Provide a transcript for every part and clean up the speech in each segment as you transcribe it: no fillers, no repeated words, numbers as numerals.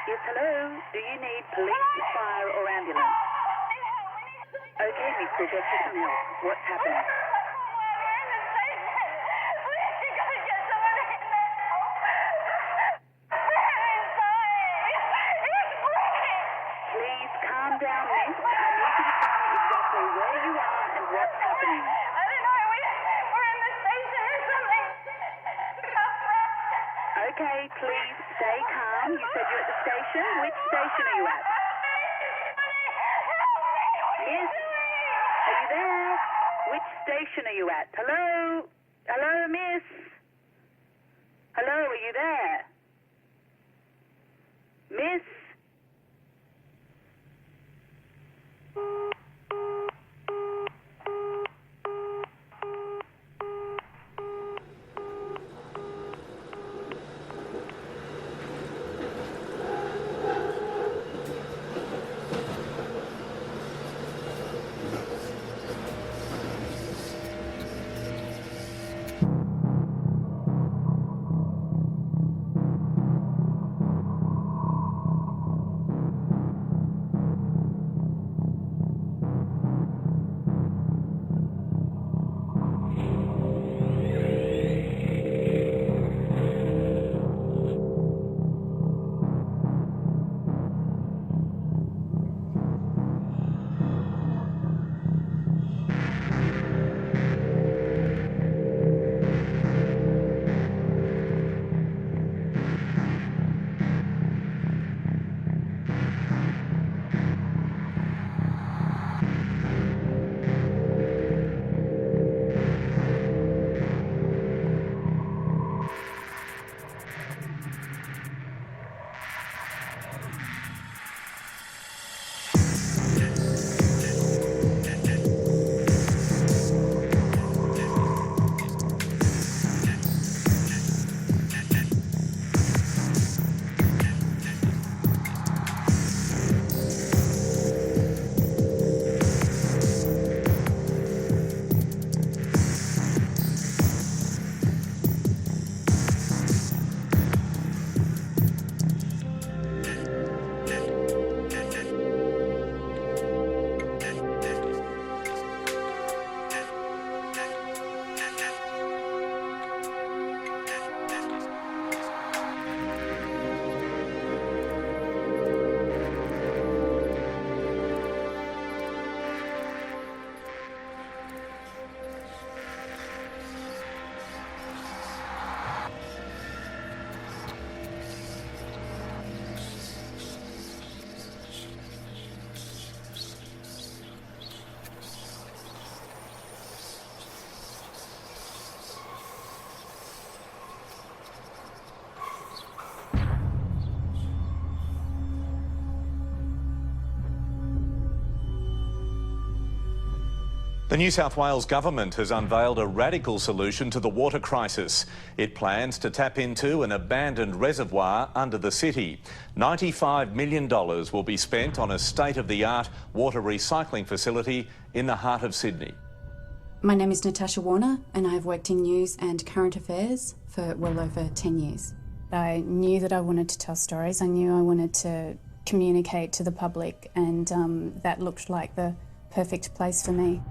Yes, hello. Do you need police, fire or ambulance? Okay, miss, we'll get you some help. What's happened? Please calm down, miss. I need you to tell me exactly where you are and what's happening. I don't know. We're in the station or something. Okay, please stay calm. You said you're at the station. Which station are you at? Yes. Are you there? Which station are you at? Hello? Hello, miss? Hello, are you there? Miss? The New South Wales government has unveiled a radical solution to the water crisis. It plans to tap into an abandoned reservoir under the city. $95 million will be spent on a state-of-the-art water recycling facility in the heart of Sydney. My name is Natasha Warner and I've worked in news and current affairs for well over 10 years. I knew that I wanted to tell stories. I knew I wanted to communicate to the public, and that looked like the perfect place for me.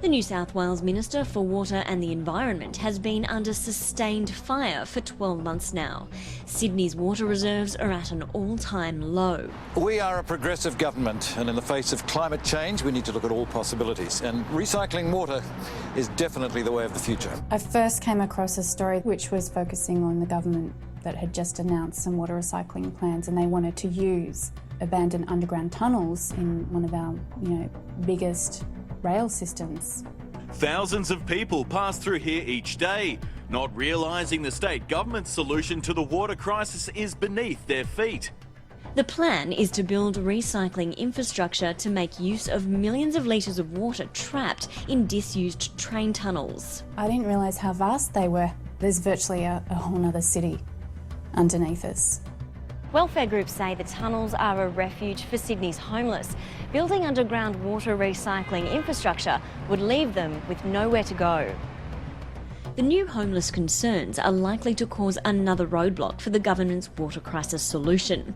The New South Wales Minister for Water and the Environment has been under sustained fire for 12 months now. Sydney's water reserves are at an all-time low. We are a progressive government, and in the face of climate change, we need to look at all possibilities. And recycling water is definitely the way of the future. I first came across a story which was focusing on the government that had just announced some water recycling plans, and they wanted to use abandoned underground tunnels in one of our, biggest rail systems. Thousands of people pass through here each day, not realising the state government's solution to the water crisis is beneath their feet. The plan is to build recycling infrastructure to make use of millions of litres of water trapped in disused train tunnels. I didn't realise how vast they were. There's virtually a whole other city underneath us. Welfare groups say the tunnels are a refuge for Sydney's homeless. Building underground water recycling infrastructure would leave them with nowhere to go. The new homeless concerns are likely to cause another roadblock for the government's water crisis solution.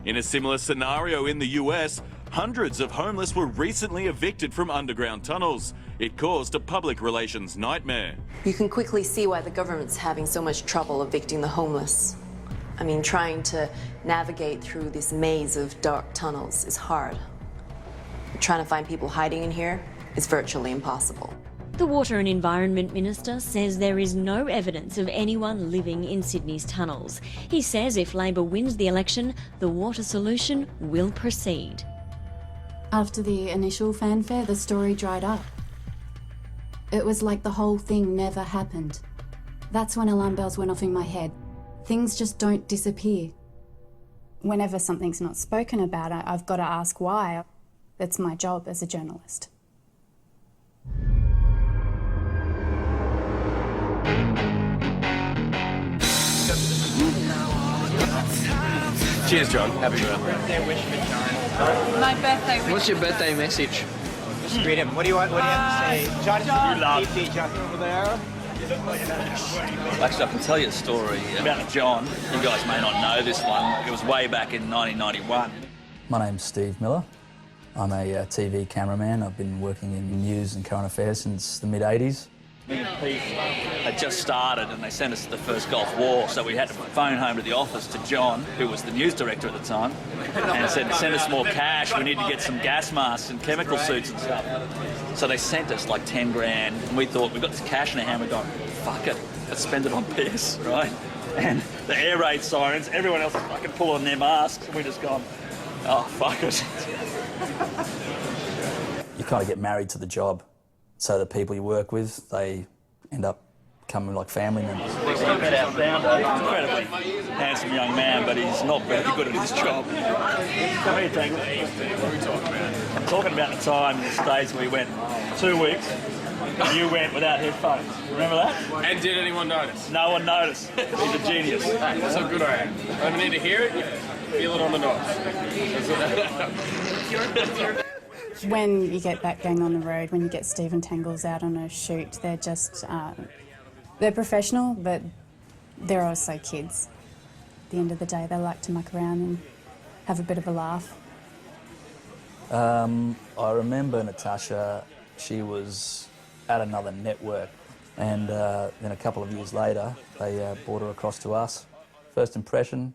In a similar scenario in the US, hundreds of homeless were recently evicted from underground tunnels. It caused a public relations nightmare. You can quickly see why the government's having so much trouble evicting the homeless. I mean, trying to navigate through this maze of dark tunnels is hard. Trying to find people hiding in here is virtually impossible. The Water and Environment Minister says there is no evidence of anyone living in Sydney's tunnels. He says if Labor wins the election, the water solution will proceed. After the initial fanfare, the story dried up. It was like the whole thing never happened. That's when alarm bells went off in my head. Things just don't disappear. Whenever something's not spoken about, I've got to ask why. That's my job as a journalist. Cheers, John. Happy birthday wish for John. My birthday wish. What's your birthday message? Just greet him. What do you have to say? John, You love keep John over there. Actually, I can tell you a story about John. You guys may not know this one. It was way back in 1991. My name's Steve Miller. I'm a TV cameraman. I've been working in news and current affairs since the mid-80s. Me and Pete had just started and they sent us to the first Gulf War, so we had to phone home to the office to John, who was the news director at the time, and said, send us more cash, we need to get some gas masks and chemical suits and stuff. So they sent us like 10 grand, and we thought, we've got this cash in our hand, we're going, fuck it, let's spend it on piss, right? And the air raid sirens, everyone else is fucking pulling their masks, and we just gone, oh, fuck it. You kind of get married to the job. So the people you work with, they end up becoming like family members. Our founder, incredibly handsome young man, but he's not very good at his job. Come here, Tangle. What are we talking about? I'm talking about the time in the States we went 2 weeks, and you went without headphones. Remember that? And did anyone notice? No one noticed. He's a genius. That's how good I am. I don't need to hear it, feel it on the nose. When you get that gang on the road, when you get Stephen Tangles out on a shoot, they're just, they're professional, but they're also kids. At the end of the day, they like to muck around and have a bit of a laugh. I remember Natasha, she was at another network, and then a couple of years later, they brought her across to us. First impression,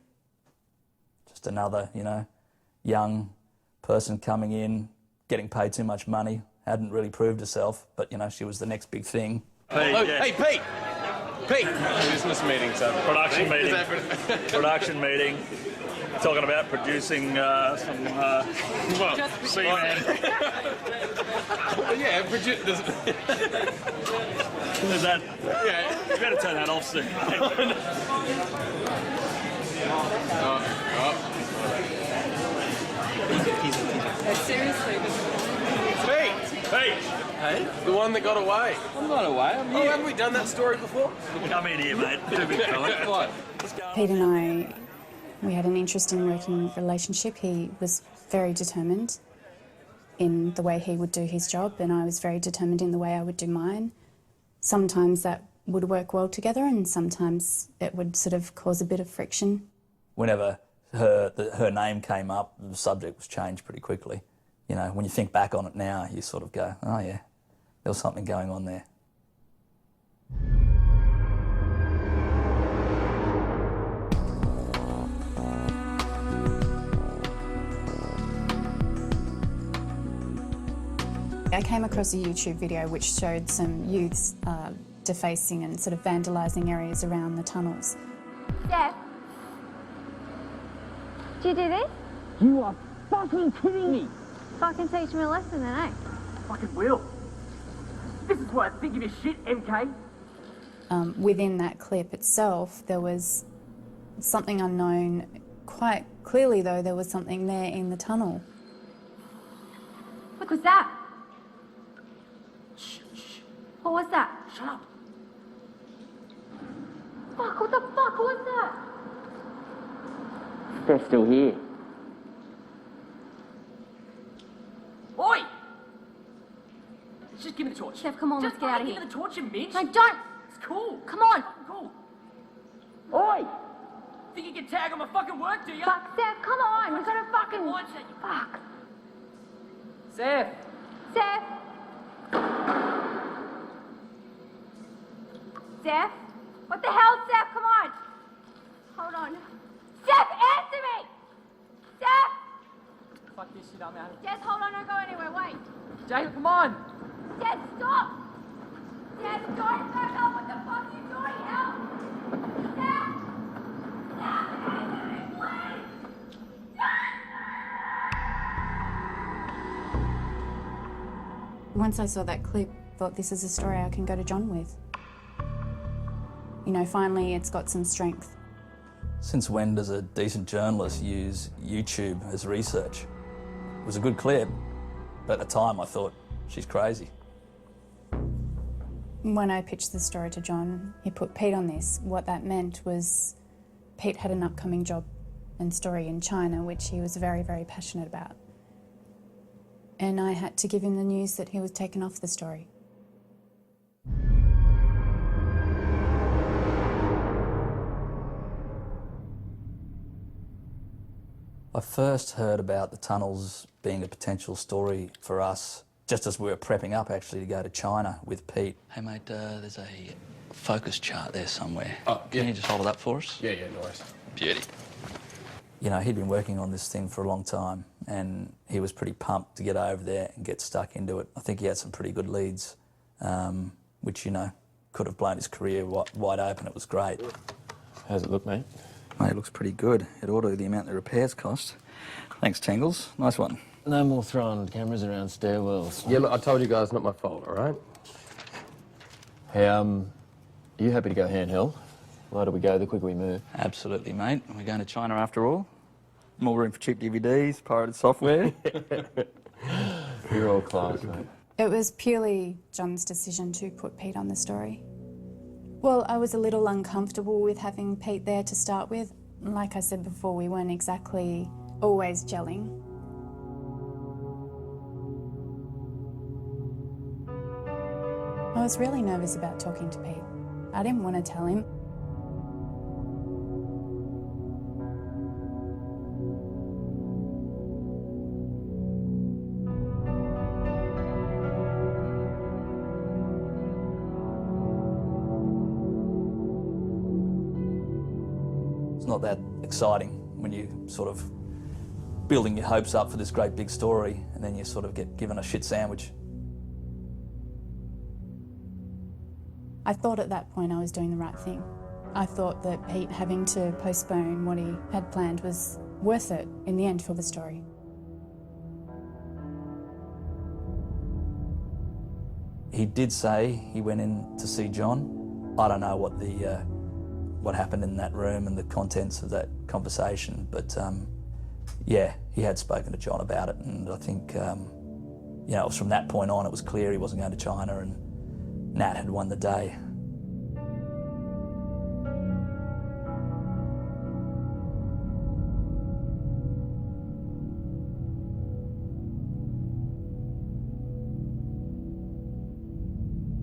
just another, you know, young person coming in, getting paid too much money, hadn't really proved herself, but, you know, she was the next big thing. Pete, Oh, yeah. hey, Pete! Pete! Business meeting, so... Production meeting. Production meeting. Talking about producing some seaman. Yeah, Is that? Yeah. You better turn that off soon. Seriously. Hey! Hey? The one that got away. I'm not away, I'm here. Oh, haven't we done that story before? Come in here, mate. Too big fella. What? Pete and I, we had an interesting working relationship. He was very determined in the way he would do his job, and I was very determined in the way I would do mine. Sometimes that would work well together, and sometimes it would sort of cause a bit of friction. Whenever her name came up, the subject was changed pretty quickly. You know, when you think back on it now, you sort of go, oh yeah, there was something going on there. I came across a YouTube video which showed some youths defacing and sort of vandalising areas around the tunnels. Dad, do you do this? You are fucking kidding me. Fucking teach me a lesson then, eh? Fucking will. This is what I think of your shit, MK. Within that clip itself, there was something unknown. Quite clearly, though, there was something there in the tunnel. What was that? Shh. What was that? Shut up. Fuck, what the fuck was that? They're still here. Oi! Just give me the torch. Chef, come on, Just let's get out of give here. me the torch, you bitch. No, don't! It's cool. Come on! Cool. Oi! Think you can tag on my fucking work, do you? Fuck, Seth, come on. We've got to fucking... Watch it, you Fuck. Seth. Seth? Seth? What the hell, Seth? Come on. Hold on. Seth, answer me! Seth! Fuck this shit, I'm out of Seth, hold on, don't go anywhere, wait. Jay, come on. Seth, stop! Seth, don't back up, what the fuck are you doing? Help! Seth! Seth, answer me, please! Once I saw that clip, I thought this is a story I can go to John with. You know, finally it's got some strength. Since when does a decent journalist use YouTube as research? It was a good clip, but at the time I thought, she's crazy. When I pitched the story to John, he put Pete on this. What that meant was Pete had an upcoming job and story in China, which he was very, very passionate about. And I had to give him the news that he was taken off the story. I first heard about the tunnels being a potential story for us just as we were prepping up actually to go to China with Pete. Hey mate, there's a focus chart there somewhere. Oh, yeah. Can you just hold it up for us? Yeah, nice. Beauty. You know, he'd been working on this thing for a long time and he was pretty pumped to get over there and get stuck into it. I think he had some pretty good leads, which, you know, could have blown his career wide open. It was great. How's it look, mate? Mate, it looks pretty good. It ordered the amount the repairs cost. Thanks, Tangles. Nice one. No more throwing cameras around stairwells. Yeah, look, I told you guys, not my fault, all right? Hey, are you happy to go handheld? The lighter we go, the quicker we move. Absolutely, mate. We're going to China after all. More room for cheap DVDs, pirated software. You're all class, mate. It was purely John's decision to put Pete on the story. Well, I was a little uncomfortable with having Pete there to start with. Like I said before, we weren't exactly always gelling. I was really nervous about talking to Pete. I didn't want to tell him. It's not that exciting when you sort of building your hopes up for this great big story and then you sort of get given a shit sandwich. I thought at that point I was doing the right thing. I thought that Pete having to postpone what he had planned was worth it in the end for the story. He did say he went in to see John. I don't know what happened in that room and the contents of that conversation, but yeah, he had spoken to John about it, and I think, you know, it was from that point on it was clear he wasn't going to China and Nat had won the day.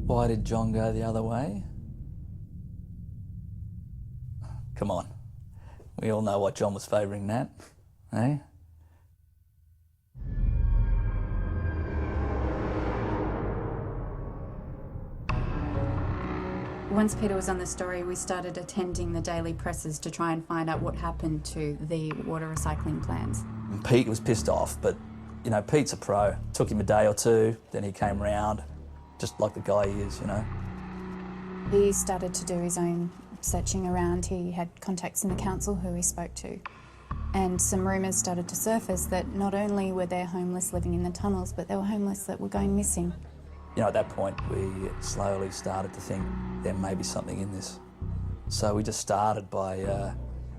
Why did John go the other way? Come on. We all know what John was favouring Nat, eh? Once Peter was on the story, we started attending the daily presses to try and find out what happened to the water recycling plans. Pete was pissed off, but, you know, Pete's a pro. Took him a day or two, then he came round, just like the guy he is, you know. He started to do his own searching around. He had contacts in the council who he spoke to. And some rumours started to surface that not only were there homeless living in the tunnels, but there were homeless that were going missing. You know, at that point, we slowly started to think there may be something in this. So we just started by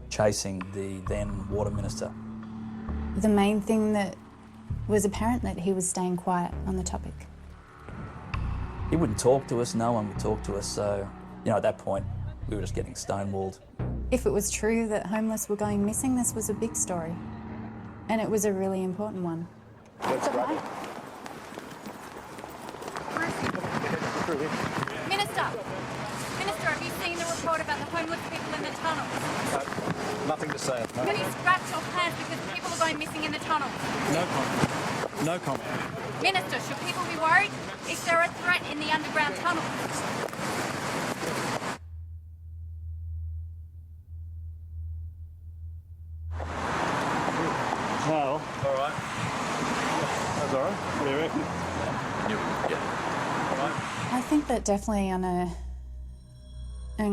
chasing the then Water Minister. The main thing that was apparent that he was staying quiet on the topic. He wouldn't talk to us, no one would talk to us, so, you know, at that point, we were just getting stonewalled. If it was true that homeless were going missing, this was a big story. And it was a really important one. Minister, have you seen the report about the homeless people in the tunnels? Nothing to say. Can you scratch your pants because people are going missing in the tunnels? No comment. No comment. Minister, should people be worried? Is there a threat in the underground tunnels? Well, all right. That's all right. What do you reckon? Yeah. All right. I think that definitely on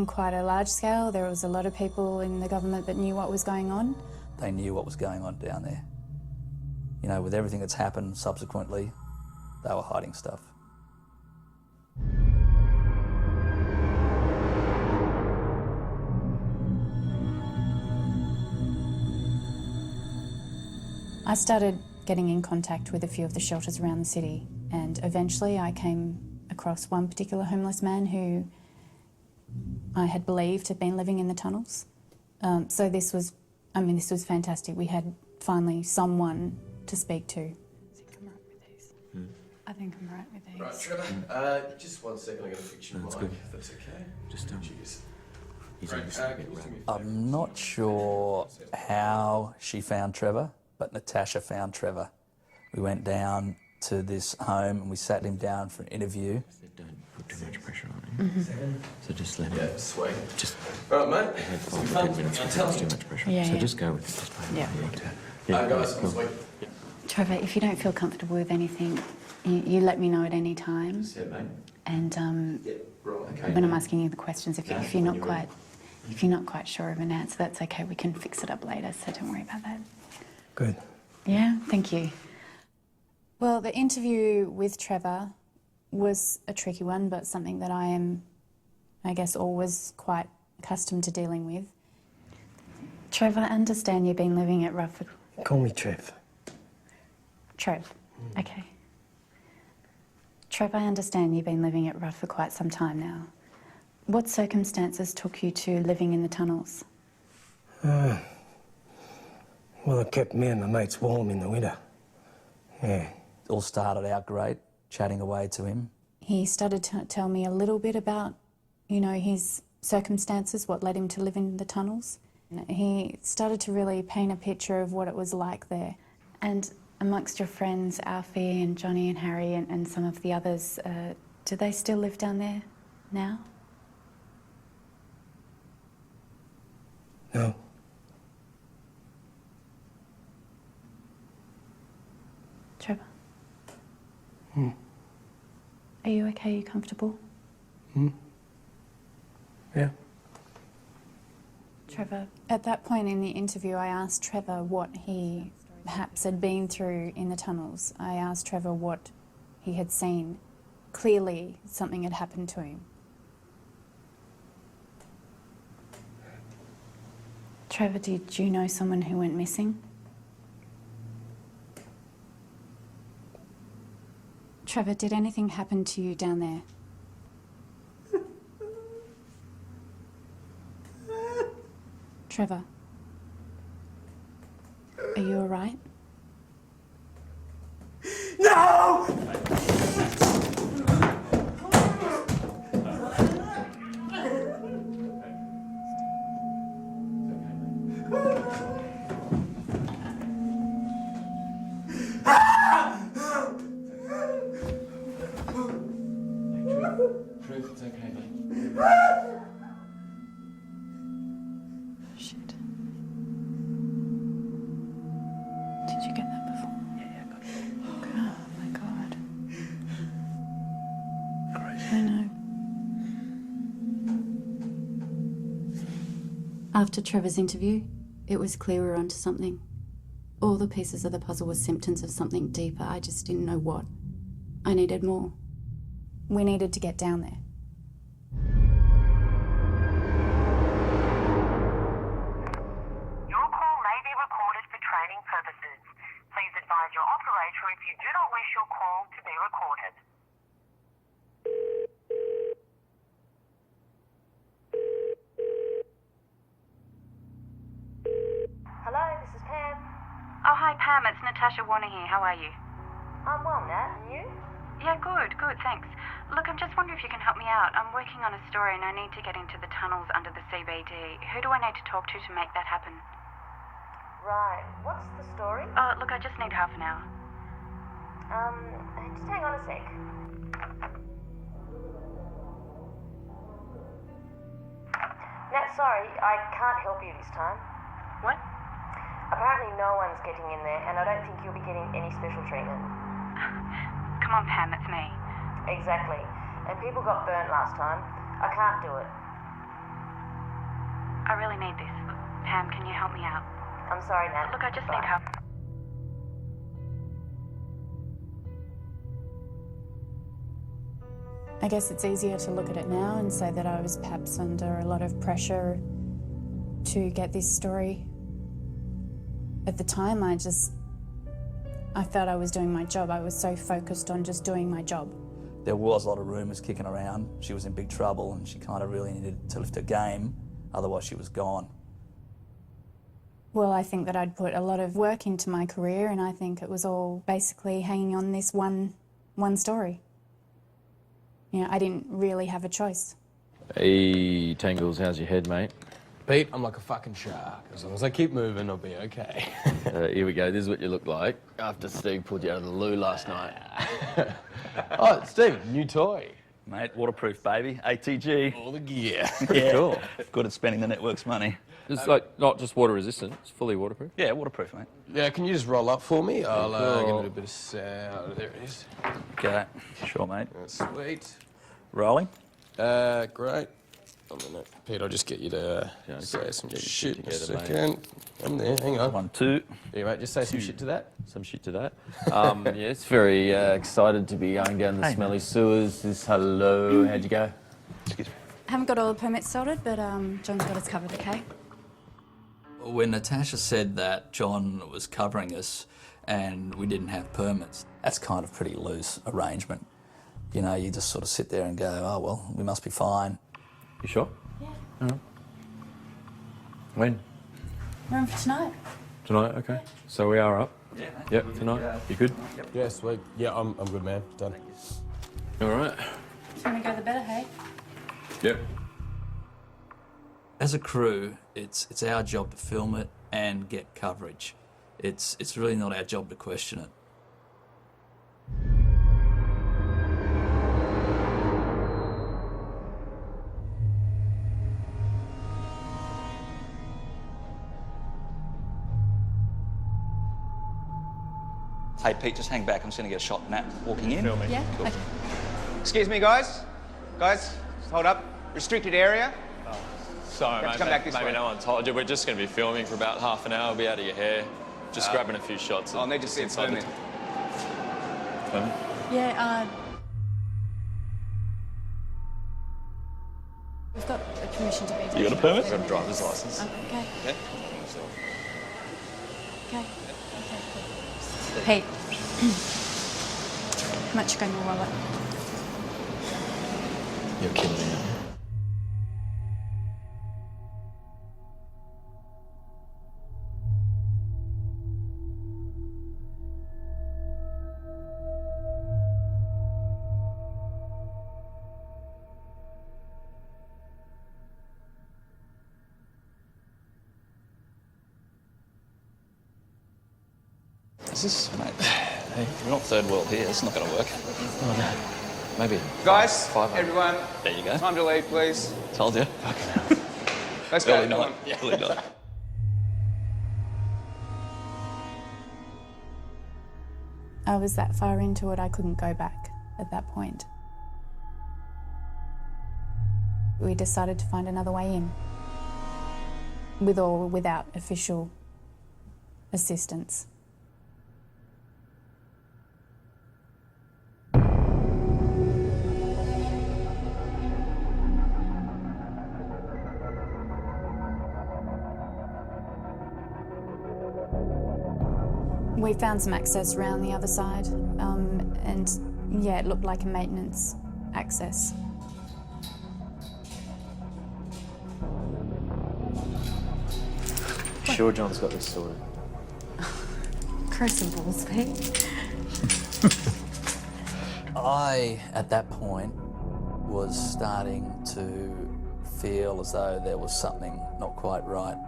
quite a large scale, there was a lot of people in the government that knew what was going on. They knew what was going on down there. You know, with everything that's happened subsequently, they were hiding stuff. I started getting in contact with a few of the shelters around the city, and eventually I came across one particular homeless man who I had believed had been living in the tunnels. So this was fantastic. We had finally someone to speak to. I think I'm right with these. Right, Trevor, just 1 second, I'm going to fix your mic, if that's okay. Just Cheers. I'm not sure how she found Trevor, but Natasha found Trevor. We went down to this home and we sat him down for an interview. Don't put too much pressure on him. So just let him. Yeah, sweet. Just. All right, mate. Had 5 or 10 minutes without too much pressure. Yeah, So yeah. just go with it. Just play it. Guys, cool. sweet. Trevor, if you don't feel comfortable with anything, you let me know at any time. Just mate. And Right, okay. when I'm asking you the questions, if you're not quite sure of an answer, that's okay. We can fix it up later, so don't worry about that. Good. Yeah, thank you. Well, the interview with Trevor was a tricky one, but something that I am, I guess, always quite accustomed to dealing with. Trevor, I understand you've been living at Rough. Call me Trev. Trev, okay. Trev, I understand you've been living at Rough for quite some time now. What circumstances took you to living in the tunnels? Well, it kept me and my mates warm in the winter. Yeah. It all started out great, chatting away to him. He started to tell me a little bit about, his circumstances, what led him to live in the tunnels. He started to really paint a picture of what it was like there. And amongst your friends, Alfie and Johnny and Harry and some of the others, do they still live down there now? No. Trevor? Are you okay? Are you comfortable? Yeah. Trevor, at that point in the interview, I asked Trevor what he perhaps had been through in the tunnels. I asked Trevor what he had seen. Clearly, something had happened to him. Trevor, did you know someone who went missing? Trevor, did anything happen to you down there? Trevor, are you all right? No! Truth, it's okay, mate. Shit. Did you get that before? Yeah, I got it. Oh my God. Crazy. I know. After Trevor's interview, it was clear we were onto something. All the pieces of the puzzle were symptoms of something deeper. I just didn't know what. I needed more. We needed to get down there. Your call may be recorded for training purposes. Please advise your operator if you do not wish your call to be recorded. Hello, this is Pam. Oh, hi Pam, it's Natasha Warner here. How are you? I'm well, Nat, and you? Yeah, good, thanks. Look, I'm just wondering if you can help me out. I'm working on a story and I need to get into the tunnels under the CBD. Who do I need to talk to make that happen? Right. What's the story? Oh, look, I just need half an hour. Just hang on a sec. Nat, sorry, I can't help you this time. What? Apparently no one's getting in there, and I don't think you'll be getting any special treatment. Come on, Pam, it's me. Exactly. And people got burnt last time. I can't do it. I really need this. Pam, can you help me out? I'm sorry, Nat. Look, I just need help. I guess it's easier to look at it now and say that I was perhaps under a lot of pressure to get this story. At the time, I felt I was doing my job. I was so focused on just doing my job. There was a lot of rumours kicking around. She was in big trouble and she kind of really needed to lift her game, otherwise she was gone. Well, I think that I'd put a lot of work into my career, and I think it was all basically hanging on this one story. You know, I didn't really have a choice. Hey, Tangles, how's your head, mate? Pete, I'm like a fucking shark. As long as I keep moving, I'll be okay. Here we go. This is what you look like after Steve pulled you out of the loo last night. Oh, Steve, new toy. Mate, waterproof, baby. ATG. All the gear. Yeah. Cool. Good at spending the network's money. It's like not just water resistant, it's fully waterproof. Yeah, waterproof, mate. Yeah, can you just roll up for me? I'll give Cool. it a bit of sound. There it is. Okay. Sure, mate. Sweet. Rolling. Great. I'm gonna, Pete, I'll just get you to say some shit in a second. I'm there, hang on. 1, 2. Yeah, mate, just say some shit to that. Some shit to that. Yes, very excited to be going down the smelly sewers. Hello, how'd you go? Excuse me. Haven't got all the permits sorted, but John's got us covered, okay? When Natasha said that John was covering us and we didn't have permits, that's kind of pretty loose arrangement. You know, you just sort of sit there and go, oh, well, we must be fine. You sure? Yeah. When? We're on for tonight. Tonight, okay. So we are up? Yeah. Yep, tonight. You good? Yep. Yeah, sweet. Yeah, I'm good, man. Done. All right. The sooner go, the better, hey? Yep. As a crew, it's our job to film it and get coverage. It's really not our job to question it. Hey, Pete, just hang back. I'm just going to get a shot of Nat walking in. Yeah? Cool. Okay. Excuse me, guys. Guys, hold up. Restricted area. Sorry, You have mate. to come back this Maybe way. no one told you. We're just going to be filming for about half an hour. We'll be out of your hair. Just grabbing a few shots. I'll need to see a permit. Permit? Yeah, we've got a permission to be You got a permit? I've got a driver's license. Okay. Yeah. Okay. Hey. How much you got in your wallet? You're kidding me. Is this, mate? Hey, we're not third world here. It's not going to work. Oh, no. Maybe. Guys, 500. everyone, There you go. time to leave, please. Told you. Let's go. Early Come night. on. Yeah, early night. I was that far into it, I couldn't go back at that point. We decided to find another way in, with or without official assistance. We found some access around the other side, and yeah, it looked like a maintenance access. Sure John's got this sorted. Crow some balls, Pete. I, at that point, was starting to feel as though there was something not quite right.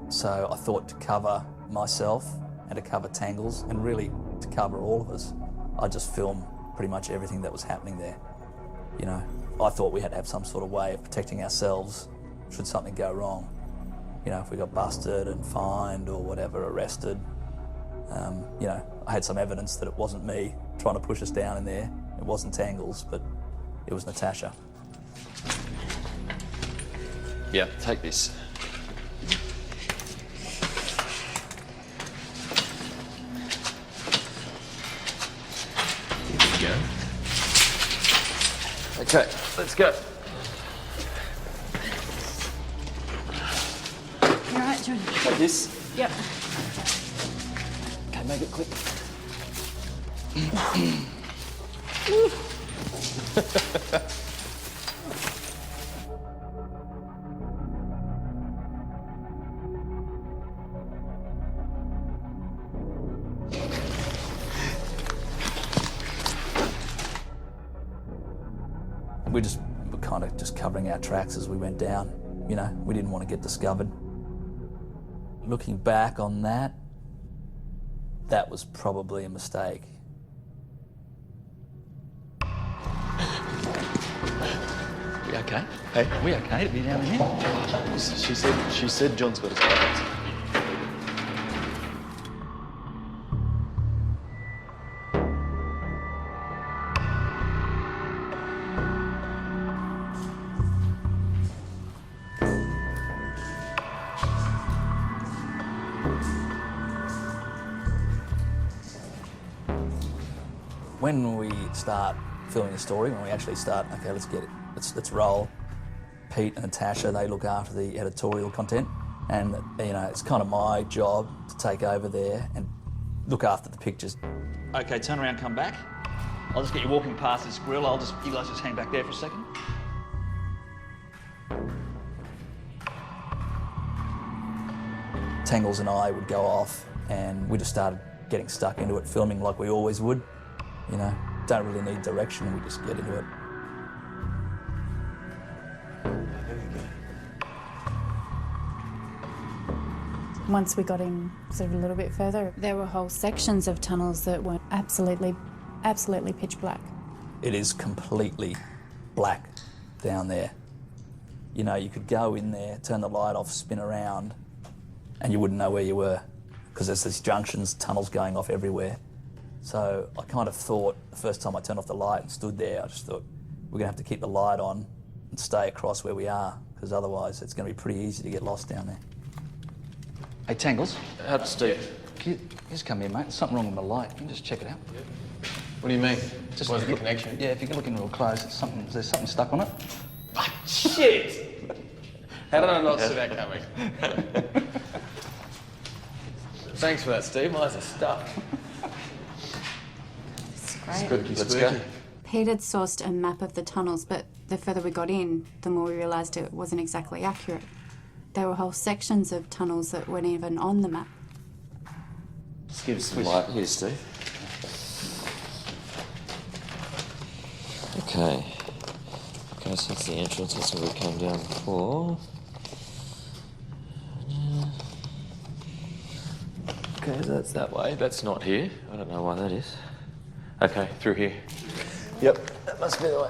So I thought to cover myself and to cover Tangles and really to cover all of us, I just filmed pretty much everything that was happening there. You know, I thought we had to have some sort of way of protecting ourselves should something go wrong. You know, if we got busted and fined or whatever, arrested. You know, I had some evidence that it wasn't me trying to push us down in there. It wasn't Tangles, but it was Natasha. Yeah, take this. Here we go. Okay, let's go. You all right, John? Like this? Yep. Okay, make it quick. We were kind of just covering our tracks as we went down. You know, we didn't want to get discovered. Looking back on that, that was probably a mistake. We okay? Hey, we okay to be down in here? She said John's got his cards. When we start filming the story, when we actually start, okay, let's get it, let's roll. Pete and Natasha, they look after the editorial content, and you know, it's kind of my job to take over there and look after the pictures. Okay, turn around, come back. I'll just get you walking past this grill. You guys just hang back there for a second. Tangles and I would go off, and we just started getting stuck into it, filming like we always would. You know, don't really need direction, we just get into it. Once we got in sort of a little bit further, there were whole sections of tunnels that were absolutely pitch black. It is completely black down there. You know, you could go in there, turn the light off, spin around, and you wouldn't know where you were, because there's these junctions, tunnels going off everywhere. So I kind of thought, the first time I turned off the light and stood there, I just thought, we're going to have to keep the light on and stay across where we are, because otherwise it's going to be pretty easy to get lost down there. Hey, Tangles. Steve. Can you just come here, mate? There's something wrong with my light. Can you just check it out? What do you mean? Just where's the connection? Yeah, if you can look in real close, there's something stuck on it. Shit! How did I not see that coming? Thanks for that, Steve. My eyes are stuck. Great. Let's go. Pete had sourced a map of the tunnels, but the further we got in, the more we realised it wasn't exactly accurate. There were whole sections of tunnels that weren't even on the map. Just give us some light here, Steve. Okay. Okay, so that's the entrance. That's where we came down before. Okay, that's that way. That's not here. I don't know why that is. Okay, through here. Yep, that must be the way.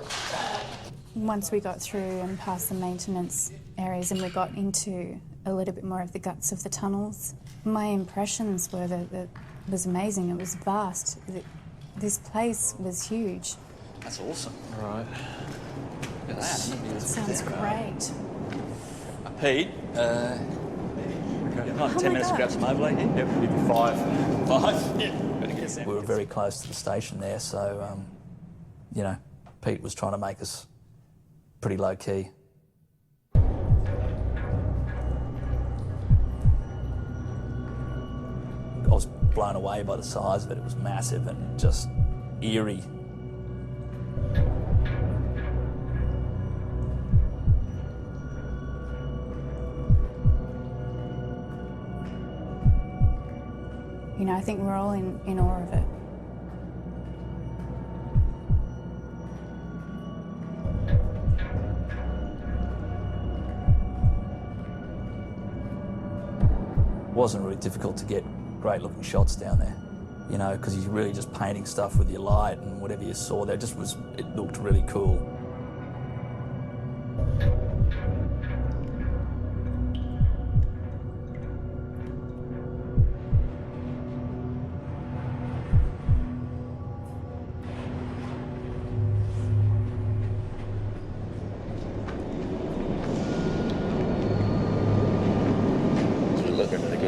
Once we got through and past the maintenance areas and we got into a little bit more of the guts of the tunnels, my impressions were that it was amazing. It was vast. This place was huge. That's awesome. All right. Look at that. It sounds great. Pete, not 10 minutes to grab some overlay here? Yep, we did 5. 5? Yeah. We were very close to the station there, so, you know, Pete was trying to make us pretty low-key. I was blown away by the size of it. It was massive and just eerie. You know, I think we're all in awe of it. wasn't really difficult to get great looking shots down there, you know, because you're really just painting stuff with your light and whatever you saw there, it looked really cool.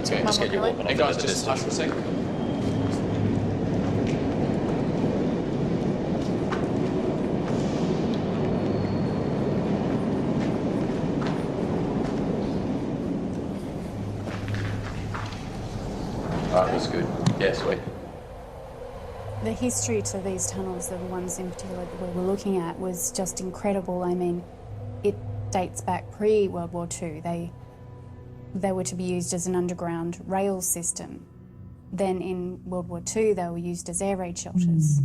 Just get you walking off. Hey guys, just hush for a second. That was good. Yeah, sweet. The history to these tunnels, the ones in particular that we were looking at, was just incredible. I mean, it dates back pre-World War II. They were to be used as an underground rail system. Then in World War II, they were used as air raid shelters.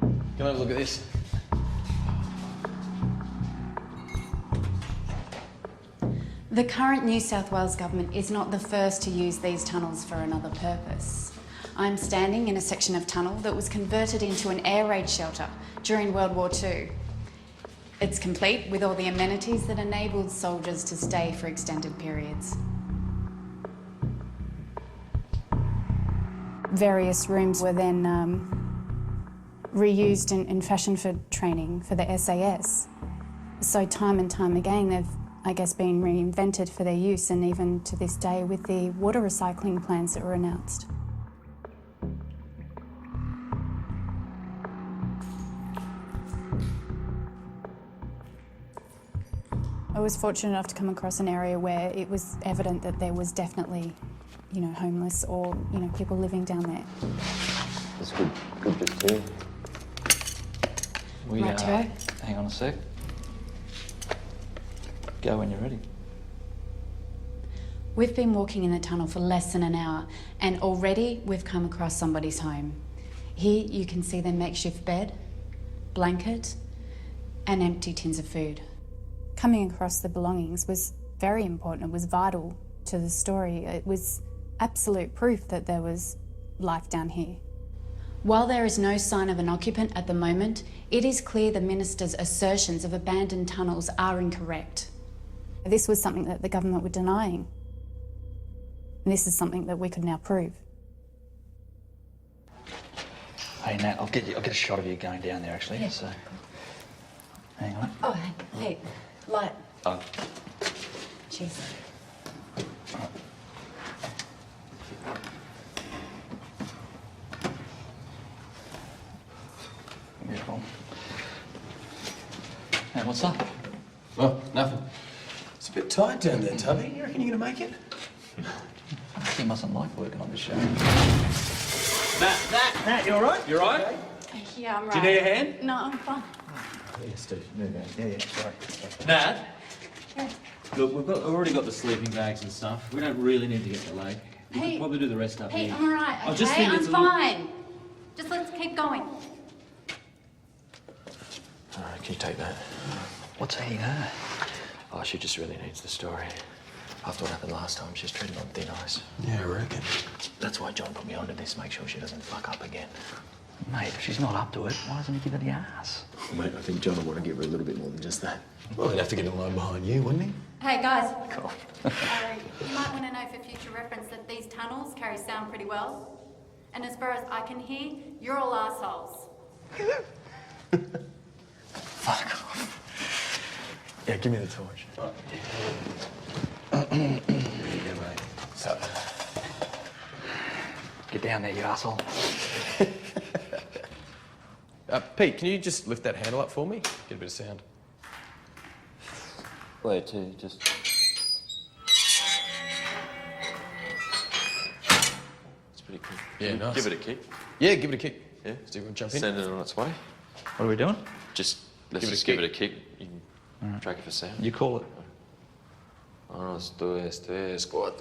Can I have a look at this? The current New South Wales government is not the first to use these tunnels for another purpose. I'm standing in a section of tunnel that was converted into an air raid shelter during World War II. It's complete with all the amenities that enabled soldiers to stay for extended periods. Various rooms were then reused in fashion for training for the SAS. So time and time again, they've, I guess, been reinvented for their use, and even to this day with the water recycling plans that were announced. I was fortunate enough to come across an area where it was evident that there was definitely, you know, homeless or, you know, people living down there. That's good bit too. Right to go. Hang on a sec. Go when you're ready. We've been walking in the tunnel for less than an hour, and already we've come across somebody's home. Here you can see their makeshift bed, blanket, and empty tins of food. Coming across the belongings was very important. It was vital to the story. It was absolute proof that there was life down here. While there is no sign of an occupant at the moment, it is clear the minister's assertions of abandoned tunnels are incorrect. This was something that the government were denying. And this is something that we could now prove. Hey Nat, I'll get a shot of you going down there actually. Yeah. So, hang on. Oh, hey, light. Oh. Cheers. Beautiful. Hey, what's up? Oh, nothing. It's a bit tight down there, Tubby. You reckon you're gonna make it? He mustn't like working on this show. Nat, you all right? You all right? Yeah, I'm right. Do you need a hand? No, I'm fine. Yeah, Steve, move out. Yeah, sorry. Nat? Yeah. Look, we've already got the sleeping bags and stuff. We don't really need to get to the lake. We Pete, could probably do the rest up Pete, here. I'm all right, okay? I just think I'm it's a little- fine. Just let's keep going. All right, can you take that? What's eating her? Oh, she just really needs the story. After what happened last time, she's treading on thin ice. Yeah, I reckon. That's why John put me onto this, make sure she doesn't fuck up again. Mate, if she's not up to it, why doesn't he give her the ass? Oh, mate, I think John would want to give her a little bit more than just that. Well, he'd have to get in line behind you, wouldn't he? Hey, guys. Cool. You might want to know for future reference that these tunnels carry sound pretty well. And as far as I can hear, you're all assholes. Fuck off. Yeah, give me the torch. Yeah, mate. So. Get down there, you asshole. Pete, can you just lift that handle up for me? Get a bit of sound. Where to? Just... It's pretty cool. Yeah, nice. Give it a kick. Yeah, give it a kick. Yeah? Steve, want to jump in? Send it on its way. What are we doing? Let's just give it a kick. You can track it for sound. You call it. 1, 2, 3, 4.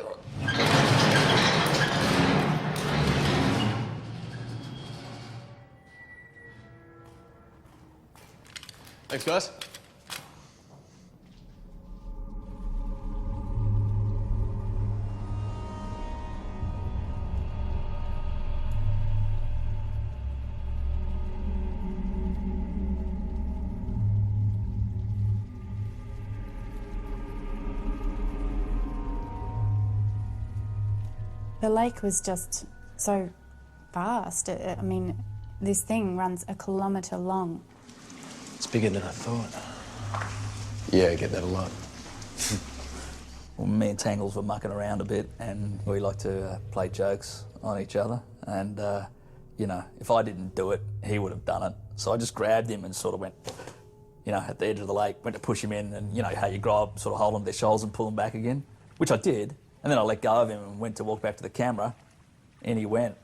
Thanks, guys. The lake was just so vast. I mean, this thing runs a kilometre long. It's bigger than I thought. Yeah, I get that a lot. Well, me and Tangles were mucking around a bit, and we like to play jokes on each other. And, you know, if I didn't do it, he would have done it. So I just grabbed him and sort of went, you know, at the edge of the lake, went to push him in, and, you know, how you grab, sort of hold on to their shoulders and pull them back again, which I did. And then I let go of him and went to walk back to the camera, and he went.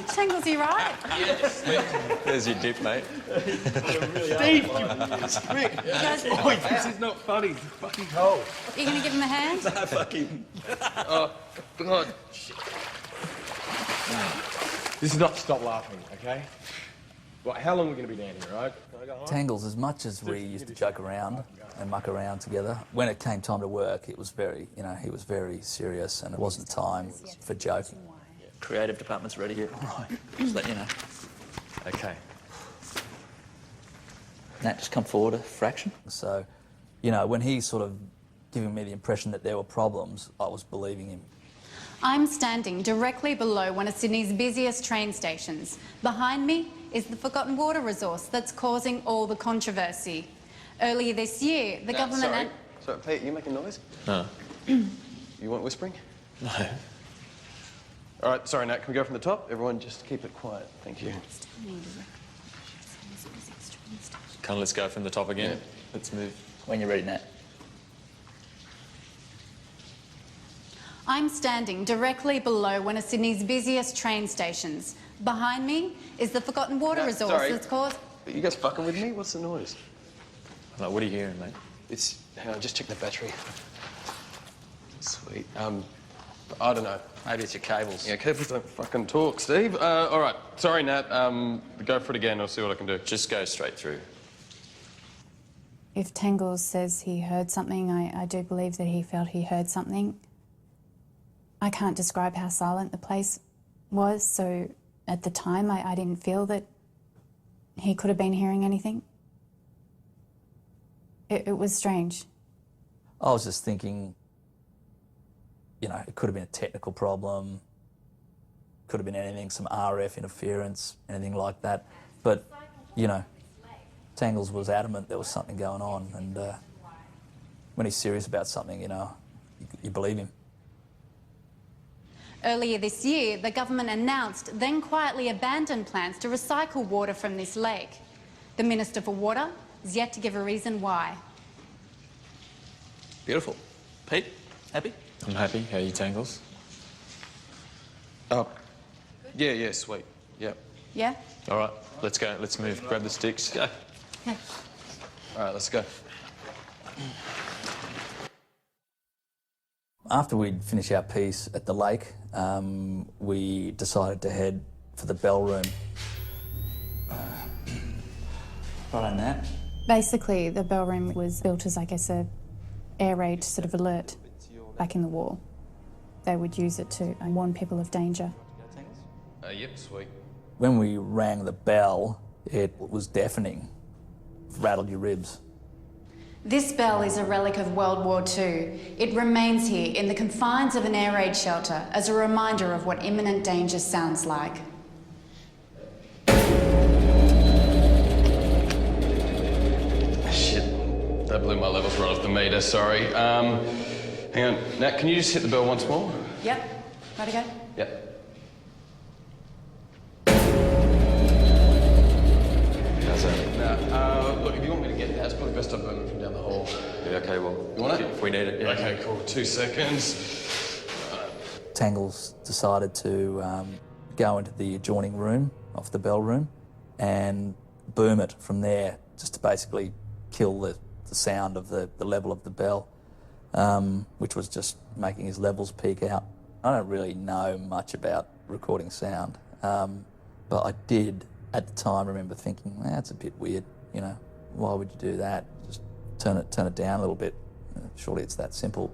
Tangles, you right? Yes. There's your dip, mate. Steve, you prick. Boy, this is not funny. It's fucking cold. Are you going to give him a hand? Nah, fuck him. Oh, God. This is not to stop laughing, okay? Well, how long are we going to be down here, right? Tangles, as much as we used to joke around and muck around together, when it came time to work, it was very, you know, he was very serious, and it wasn't time for joking. Creative department's ready here. Right. Just let you know. Okay. Nat, just come forward a fraction. So, you know, when he sort of giving me the impression that there were problems, I was believing him. I'm standing directly below one of Sydney's busiest train stations. Behind me is the forgotten water resource that's causing all the controversy. Earlier this year, the government... Sorry, Pete, you making noise? No. You want whispering? No. All right, sorry, Nat, can we go from the top? Everyone just keep it quiet. Thank you. Kind of let's go from the top again. Yeah. Let's move. When you're ready, Nat. I'm standing directly below one of Sydney's busiest train stations. Behind me is the forgotten water resource that's caused... Are you guys fucking with me? What's the noise? Like, what are you hearing, mate? It's... Hang on, just check the battery. Sweet. I don't know. Maybe it's your cables. Yeah, cables don't fucking talk, Steve. All right. Sorry, Nat. Go for it again. I'll see what I can do. Just go straight through. If Tangles says he heard something, I do believe that he felt he heard something. I can't describe how silent the place was, so at the time I didn't feel that he could have been hearing anything. It was strange. I was just thinking, you know, it could have been a technical problem, could have been anything, some RF interference, anything like that. But, you know, Tangles was adamant there was something going on, and when he's serious about something, you know, you believe him. Earlier this year, the government announced, then quietly abandoned plans to recycle water from this lake. The Minister for Water is yet to give a reason why. Beautiful. Pete, happy? I'm happy. How are you, Tangles? Oh. Yeah, sweet. Yep. Yeah? All right, let's go. Let's move. Grab the sticks. Go. Okay. All right, let's go. After we'd finished our piece at the lake, we decided to head for the bell room. Right on that. Basically, the bell room was built as, I guess, a air raid sort of alert back in the war. They would use it to warn people of danger. Yep, sweet. When we rang the bell, it was deafening. Rattled your ribs. This bell is a relic of World War II. It remains here in the confines of an air raid shelter as a reminder of what imminent danger sounds like. Shit, that blew my levels right off the meter, sorry. Hang on, Nat, can you just hit the bell once more? Yep. Ready to go? Yep. How's that? Look, if you want me to get that, it's probably best I burn it from down the hall. Yeah, okay, well... You want it? If we need it, yeah. Okay, cool. 2 seconds. Tangles decided to go into the adjoining room off the bell room and boom it from there, just to basically kill the sound of the level of the bell, which was just making his levels peak out. I don't really know much about recording sound, but I did at the time remember thinking, that's a bit weird, you know, why would you do that? Just turn it down a little bit. Surely it's that simple.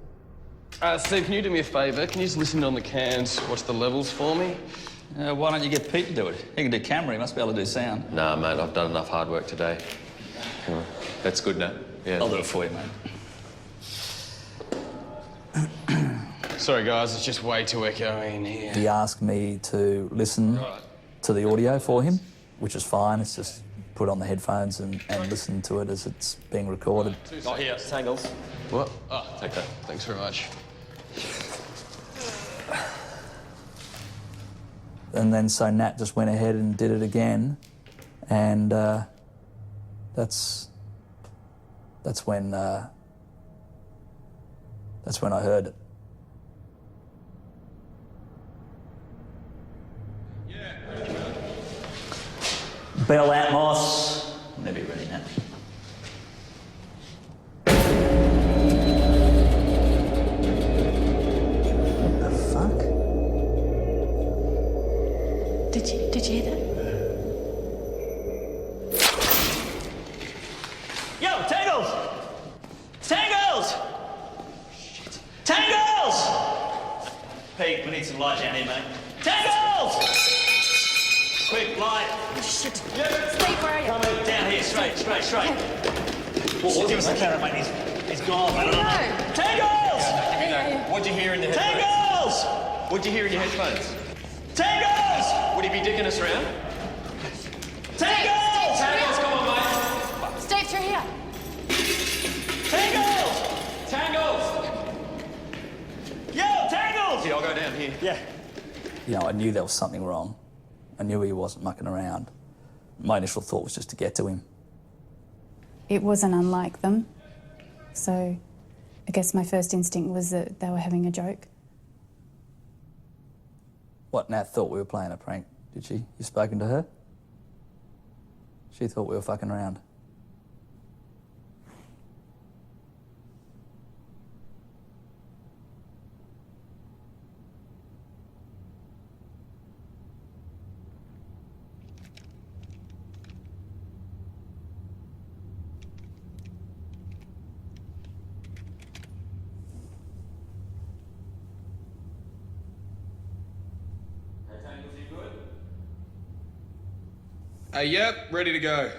Steve, can you do me a favour? Can you just listen on the cans, watch the levels for me? Why don't you get Pete to do it? He can do camera, he must be able to do sound. Nah, mate, I've done enough hard work today. That's good, Nat. Yeah. I'll do it for you, mate. Sorry, guys, it's just way too echoey in here. He asked me to listen to the audio for him, which is fine. It's just put on the headphones and listen to it as it's being recorded. Oh, here, Tangles. What? Oh, take that. Thanks very much. And then so Nat just went ahead and did it again, and that's when I heard it. Bell Atmos. Maybe ready now. What the fuck? Did you hear that? Yo, Tangles! Tangles! Shit. Tangles! Pete, we need some light down here, mate. Tangles! Quick, light. Shit. Yeah. Steve, where are you? Coming down here, straight. Give us the carrot, mate. He's gone. Where do you go? Tangles! What'd you hear in the headphones? Tangles! What'd you hear in your headphones? Tangles! Would he be dicking us around? Tangles! Tangles, come on, mate. Steve, through here. Tangles! Tangles! Yo, Tangles! Here, I'll go down here. Yeah. You know, I knew there was something wrong. I knew he wasn't mucking around. My initial thought was just to get to him. It wasn't unlike them. So I guess my first instinct was that they were having a joke. What, Nat thought we were playing a prank, did she? You spoken to her? She thought we were fucking around. Yep, ready to go.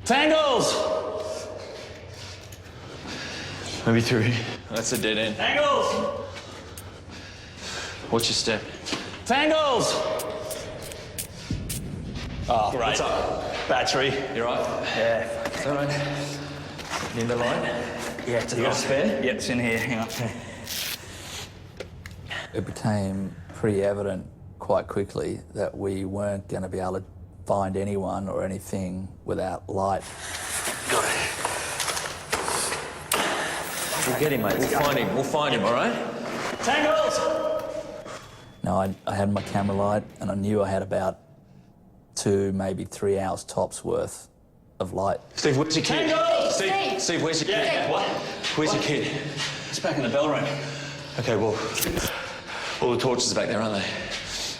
Tangles! Maybe through here. That's a dead end. Tangles! Watch your step. Tangles! Oh, great. What's up? Battery. You right? Yeah. Is that right? Need the light? Yeah, you got a spare? Yeah, it's in here. Hang on. It became pretty evident quite quickly that we weren't going to be able to find anyone or anything without light. Got it. We'll get him, mate. We'll find him, all right? Tangles! Now, I had my camera light, and I knew I had about 2, maybe 3 hours tops worth of light. Steve, where's your kid? Tangles! Steve, where's your kid? Yeah. What? Where's your kid? It's back in the bell room. Okay, well, all the torches are back there, aren't they?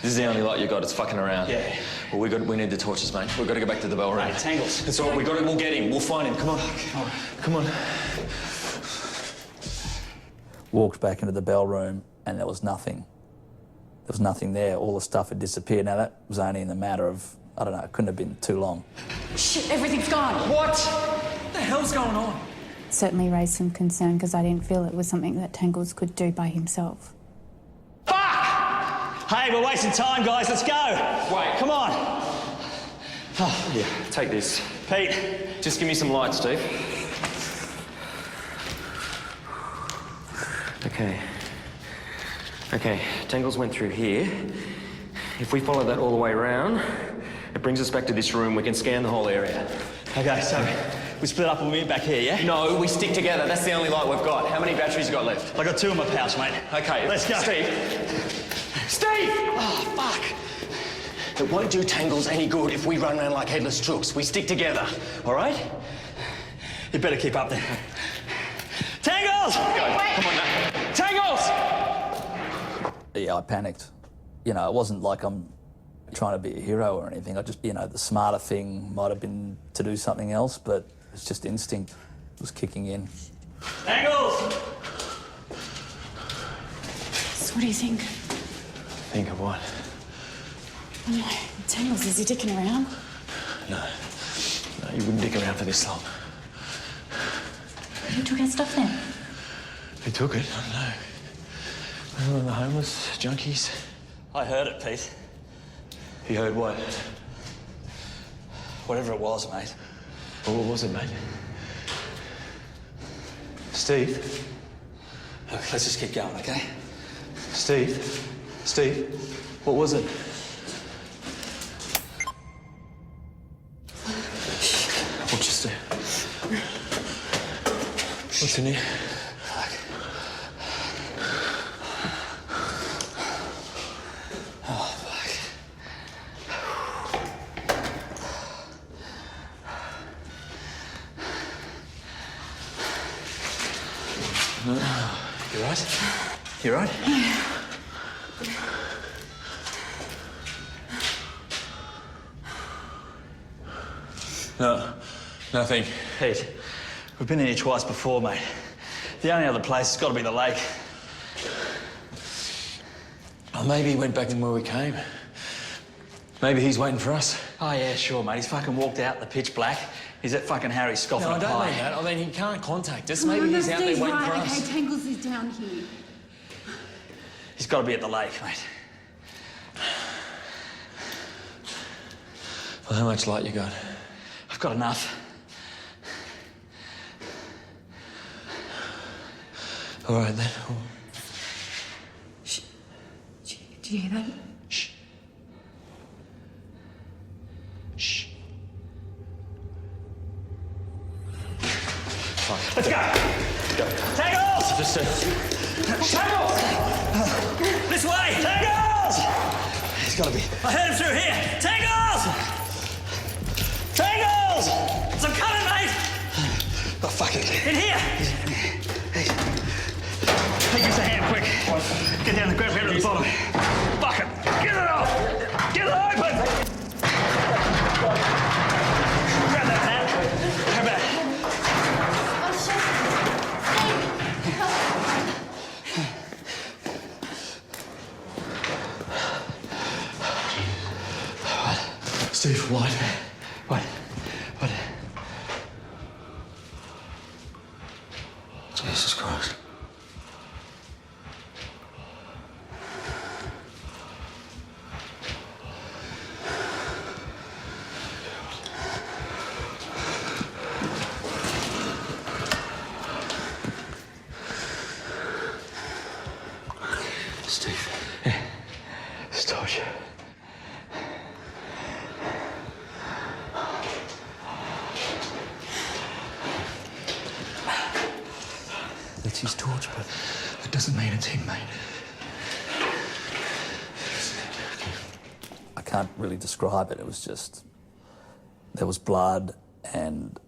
This is the only light you got. It's fucking around. Yeah. Well, we need the torches, mate. We've got to go back to the bell room. Right, Tangles. It's all right. We'll get him. We'll find him. Come on. Come on. Walked back into the bell room, and there was nothing. There was nothing there. All the stuff had disappeared. Now, that was only in the matter of, I don't know, it couldn't have been too long. Shit, everything's gone. What? What the hell's going on? Certainly raised some concern because I didn't feel it was something that Tangles could do by himself. Hey, we're wasting time, guys. Let's go. Wait. Come on. Oh, yeah, take this. Pete. Just give me some light, Steve. Okay, Tangles went through here. If we follow that all the way around, it brings us back to this room. We can scan the whole area. Okay, so we split up and we meet back here, yeah? No, we stick together. That's the only light we've got. How many batteries you got left? I got 2 in my pouch, mate. Okay, let's go. Steve! Steve! Oh, fuck. It won't do Tangles any good if we run around like headless chooks. We stick together, all right? You better keep up then. Tangles! Come on now. Tangles! Yeah, I panicked. You know, it wasn't like I'm trying to be a hero or anything. I just, you know, the smarter thing might have been to do something else, but it's just instinct was kicking in. Tangles! So what do you think? Think of what? Oh no, Tangles, is he dicking around? No. No, you wouldn't dick around for this long. Who took our stuff then? Who took it? I don't know. One of the homeless junkies. I heard it, Pete. You heard what? Whatever it was, mate. Well, what was it, mate? Steve? Look, let's just keep going, okay? Steve? Steve? What was it? What'd you say? What's in here? Oh, fuck. You right? You right? No. Nothing. Pete, we've been in here twice before, mate. The only other place has got to be the lake. Well, maybe he went back in where we came. Maybe he's waiting for us. Oh, yeah, sure, mate. He's fucking walked out in the pitch black. He's at fucking Harry's scoffing No, I a don't pie. mean that. I mean, he can't contact us. Maybe he's out there waiting for us. Okay, Tangles is down here. He's got to be at the lake, mate. Well, how much light you got? I've got enough. All right, then. Shh. Do you hear that? Shh. Shh. Fine. Let's go! Go. Tangles! Just Tangles! This way! Tangles! He's got to be. I heard him through here! Tangles! Tangles! I'm coming, mate! Oh, fuck it. In here! Hey, give us a hand, quick. Get down the grab head at the bottom. Fuck it! Get it off! Get it open! Grab that, Matt. Grab that. Steve, what? What? What? Jesus Christ. Steve. Yeah. It's Tosh. That's his torch, but that doesn't mean it's him, mate. I can't really describe it. It was just, there was blood, and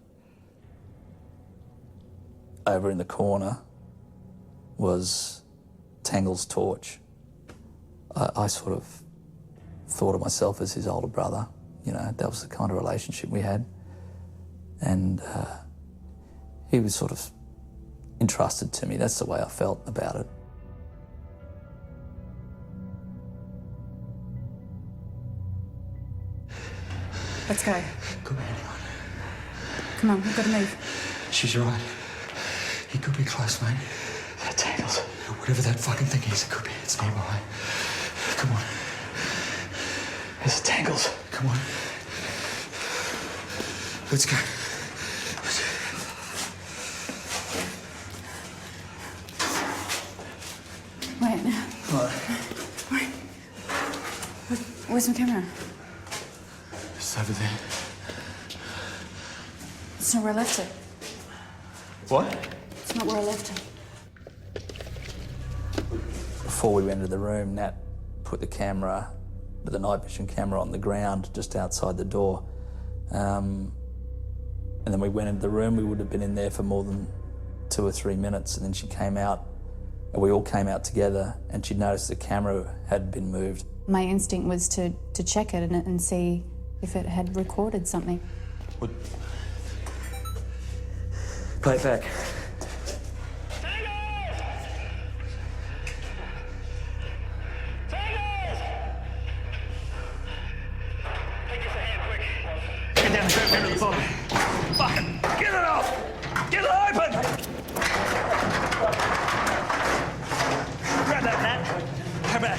over in the corner was Tangles' torch. I sort of thought of myself as his older brother. You know, that was the kind of relationship we had. And he was sort of entrusted to me. That's the way I felt about it. Let's go. Come on. Come on, we've got to move. She's right. He could be close, mate. Tangles. Whatever that fucking thing is, it could be. It's nearby. Come on. There's Tangles. Come on. Let's go. Wait. What? Wait. Where's my camera? It's over there. It's not where I left it. What? It's not where I left it. Before we went into the room, Nat put the camera with a night vision camera on the ground just outside the door. And then we went into the room. We would have been in there for more than 2 or 3 minutes, and then she came out, and we all came out together, and she'd noticed the camera had been moved. My instinct was to check it and see if it had recorded something. Play it back. Get down the grab handle at the bottom. Fucking get it off! Get it open! Grab that, Matt. Grab that.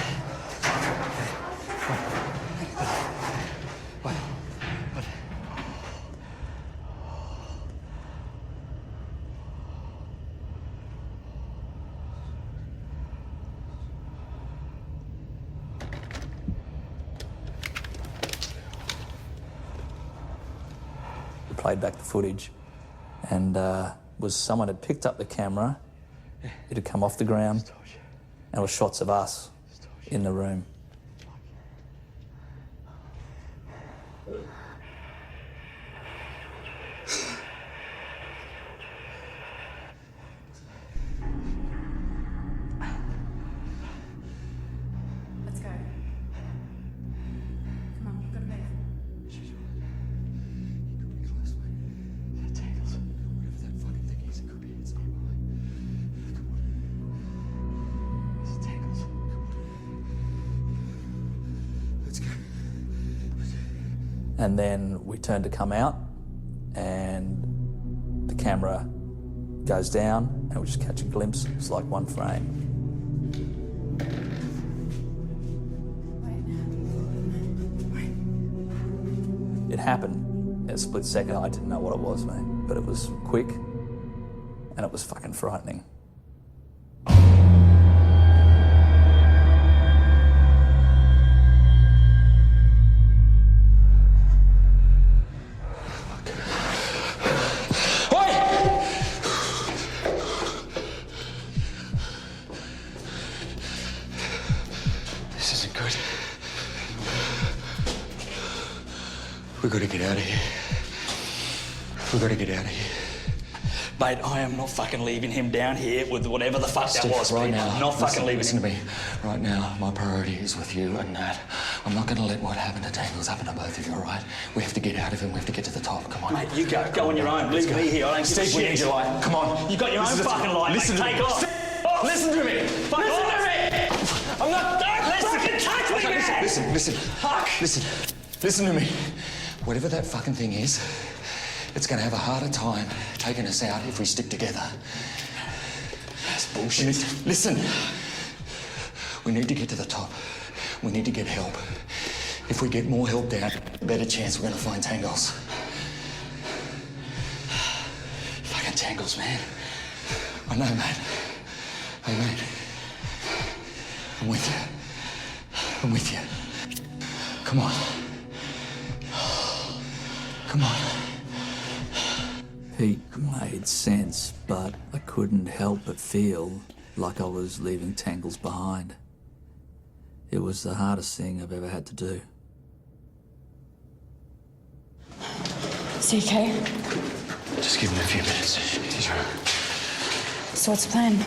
Played back the footage, and was someone had picked up the camera, it had come off the ground, and it was shots of us in the room. Let's go. Come on, we've got to move. And then we turned to come out, and the camera goes down, and we just catch a glimpse. It's like one frame. It happened in a split second. I didn't know what it was, mate, but it was quick, and it was fucking frightening. We've got to get out of here. We've got to get out of here. Mate, I am not fucking leaving him down here with whatever the fuck Steve, that was, right Pete. now, I'm not fucking leaving listen him. to me. Right now, my priority is with you and Nat. I'm not going to let what happened to Tangles happen to both of you, all right? We have to get out of him. We have to get to the top. Come on. Mate, you go. Go on your own. Leave me here. I don't give a Steve, we shit. need your light. Come on. You got your own fucking light, Listen mate. to Take me. off. Listen to me. Fuck listen off. to me. I'm not... Don't fucking touch me, Okay, man. listen. Fuck. Listen to me. Whatever that fucking thing is, it's going to have a harder time taking us out if we stick together. That's bullshit. Listen. We need to get to the top. We need to get help. If we get more help down, better chance we're going to find Tangles. Fucking Tangles, man. I know, mate. Hey, mate. I'm with you. I'm with you. Come on. Come on. Pete made sense, but I couldn't help but feel like I was leaving Tangles behind. It was the hardest thing I've ever had to do. CK? Just give him a few minutes. He's right. So what's the plan?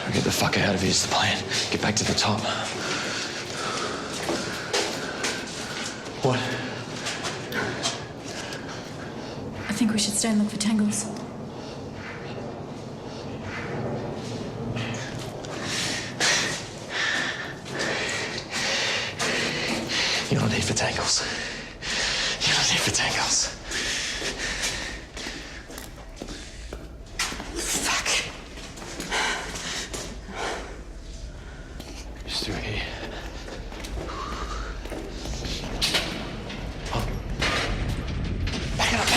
We'll get the fuck out of here is the plan. Get back to the top. What? I think we should stay and look for Tangles. You're not here for Tangles. You're not here for Tangles. Fuck. Just through here. Oh. Back it up.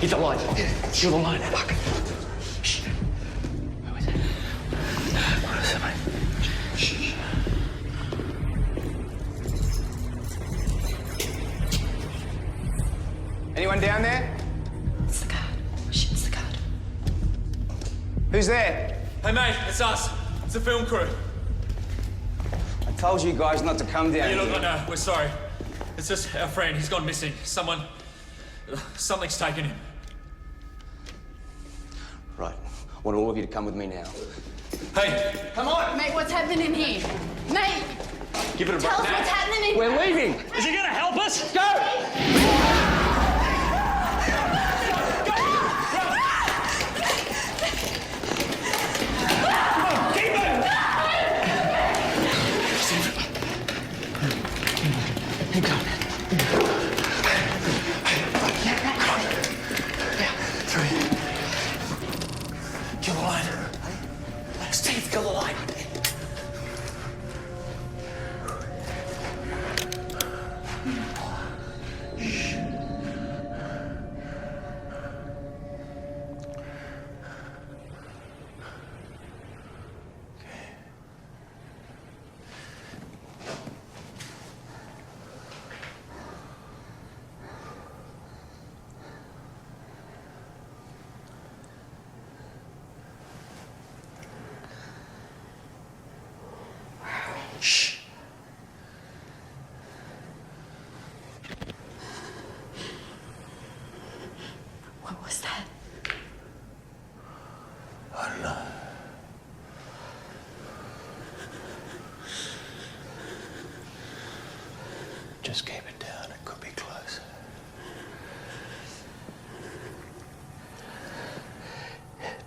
Hit the light. Hit the light. Fuck. Shh. Where was it? What is it, mate? Shh. Anyone down there? It's the guard. Shit, it's the guard. Who's there? Hey, mate, it's us. It's the film crew. Told you guys not to come down Hey, look, here. no, we're sorry. It's just our friend. He's gone missing. Something's taken him. Right. I want all of you to come with me now. Hey! Come on! Mate, what's happening here? Mate! Give it a Tell us break. what's happening. We're leaving! Is he gonna help us? Go! Kill the line. Steve, kill the line. Shh. What was that? I don't know. Just keep it down. It could be close.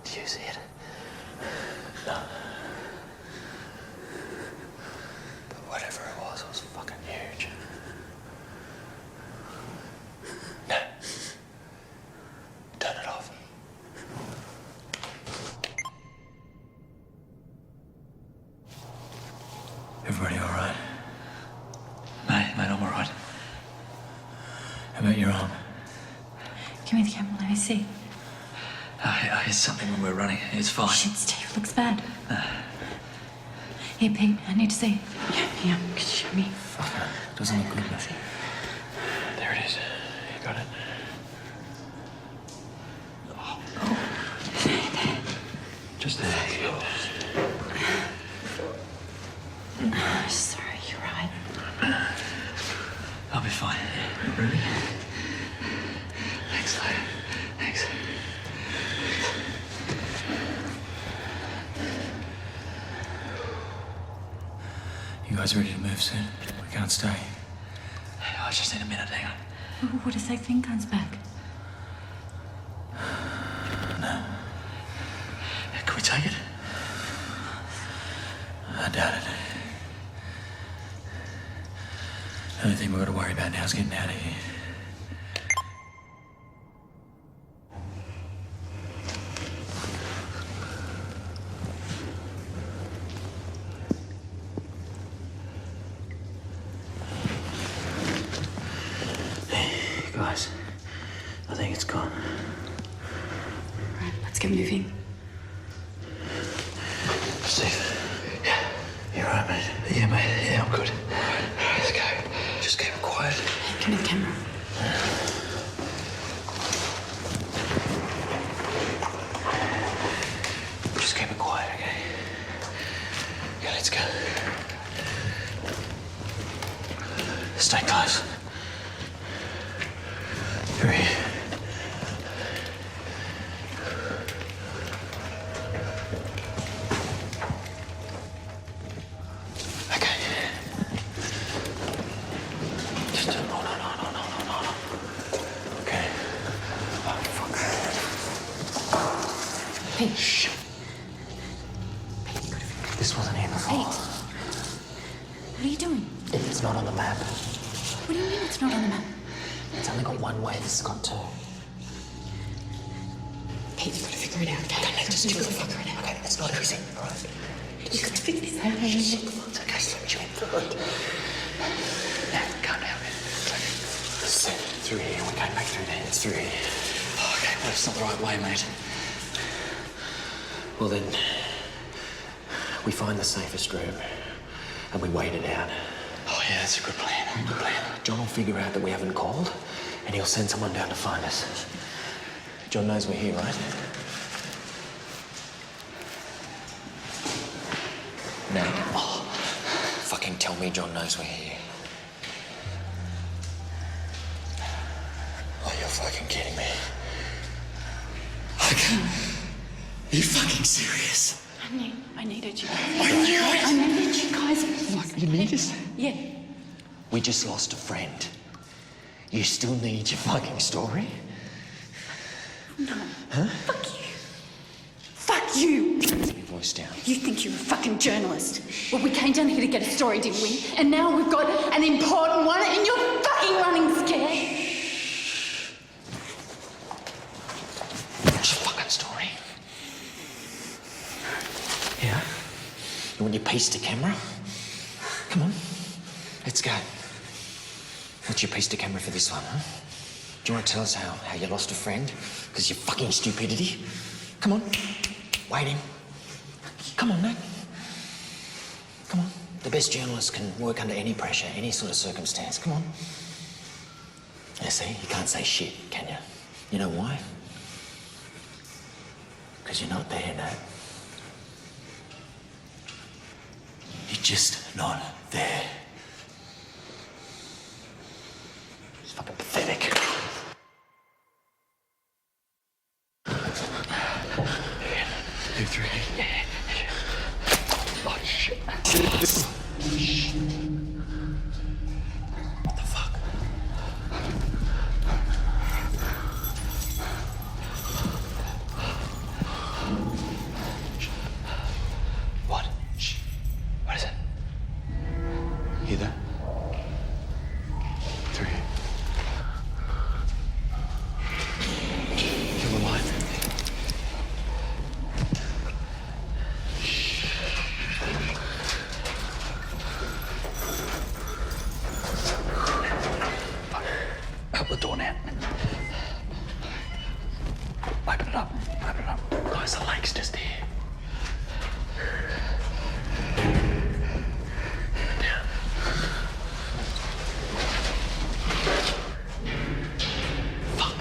Do you see it? No. But whatever it was fucking huge. No. Turn it off. Everybody all right? Mate, I'm all right. How about your arm? Give me the camera, let me see. I hit something when we were running. It's fine. Shit, Steve, looks bad. Here, Pete, I need to see. Yeah, could you show me? Fuck it. Doesn't look good, does it? There it is. You got it. Just there. Sorry, you're right. I'll be fine. Really? Thanks, Lou. Thanks. You guys ready to move soon? We can't stay. I just need a minute, hang on. What if that thing comes back? No. Can we take it? I doubt it. The only thing we've got to worry about now is getting out of here. Guys, I think it's gone. Right, let's get moving. Steve. Yeah. You alright, mate? Yeah, mate. Yeah, I'm good. Alright, let's go. Just keep it quiet. Give me the camera. Just keep it quiet, okay? Yeah, let's go. Stay close. Through here. Okay. Just no. Okay. Oh, fuck. Pete. Shh. This wasn't here before. Pete. What are you doing? It's not on the map. What do you mean it's not on the map? It's only got one way. This has got two. Pete, you've got to figure it out, okay? Just do it. Figure it out. Okay, it's not easy, all right? You've got to figure this out. It's okay, let you in through it. Now, calm down, man. It's through here. We came back through there. It's through here. Oh, okay, well, it's not the right way, mate. Well, then, we find the safest room and we wait it out. Oh, yeah, that's a good plan. Good plan. John will figure out that we haven't called and he'll send someone down to find us. John knows we're here, right? Now. Oh, fucking tell told me John knows we're here. Oh, you're fucking kidding me. Are you fucking serious? I needed you. I needed you guys. Fuck, you need us? Yeah. We just lost a friend. You still need your fucking story? No. Huh? Fuck you. Fuck you. Keep your voice down. You think you're a fucking journalist. Well, we came down here to get a story, didn't we? And now we've got an important one and you're fucking running scared. What's your fucking story? Yeah? You want your piece to camera? Come on. Let's go. What's your piece to camera for this one, huh? Do you want to tell us how you lost a friend? Because of your fucking stupidity? Come on. Waiting. Come on, mate. Come on. The best journalist can work under any pressure, any sort of circumstance. Come on. Yeah, see? You can't say shit, can you? You know why? Because you're not there, Nat. You're just not there. It's fucking pathetic. You three. Yeah. Oh, shit. What the fuck? What? Shh. What is it? Hear that? Through here. Feel the light. Help the door now. Open it up. Open it up. Guys, the lake's just here. Down. Fuck.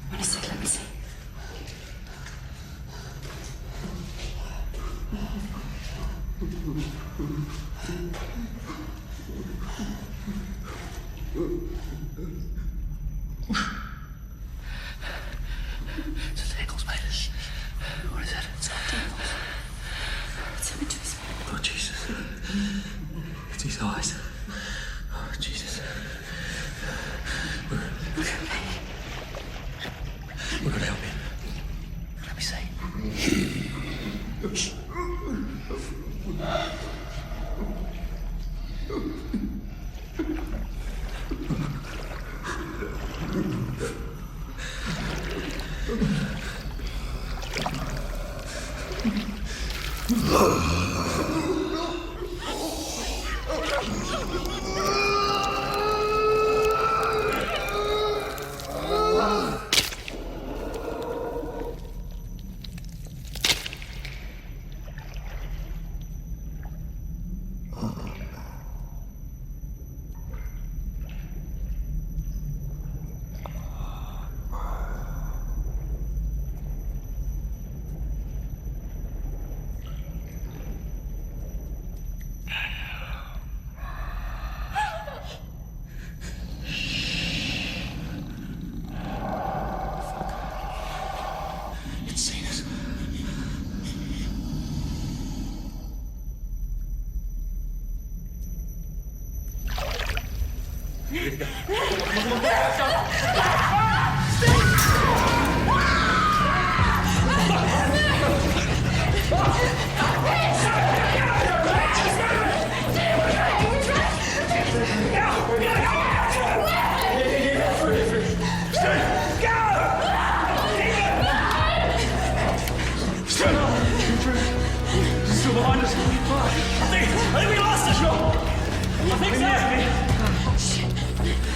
One sec, let me see. It's tangles, mate. What is it? It's not tangles. What's happened to us? Oh, Jesus. It's his eyes. Oh, Jesus. We're gonna help him. Let me see. It's seen us. Here we go. Still behind us. I think we lost it. I think so.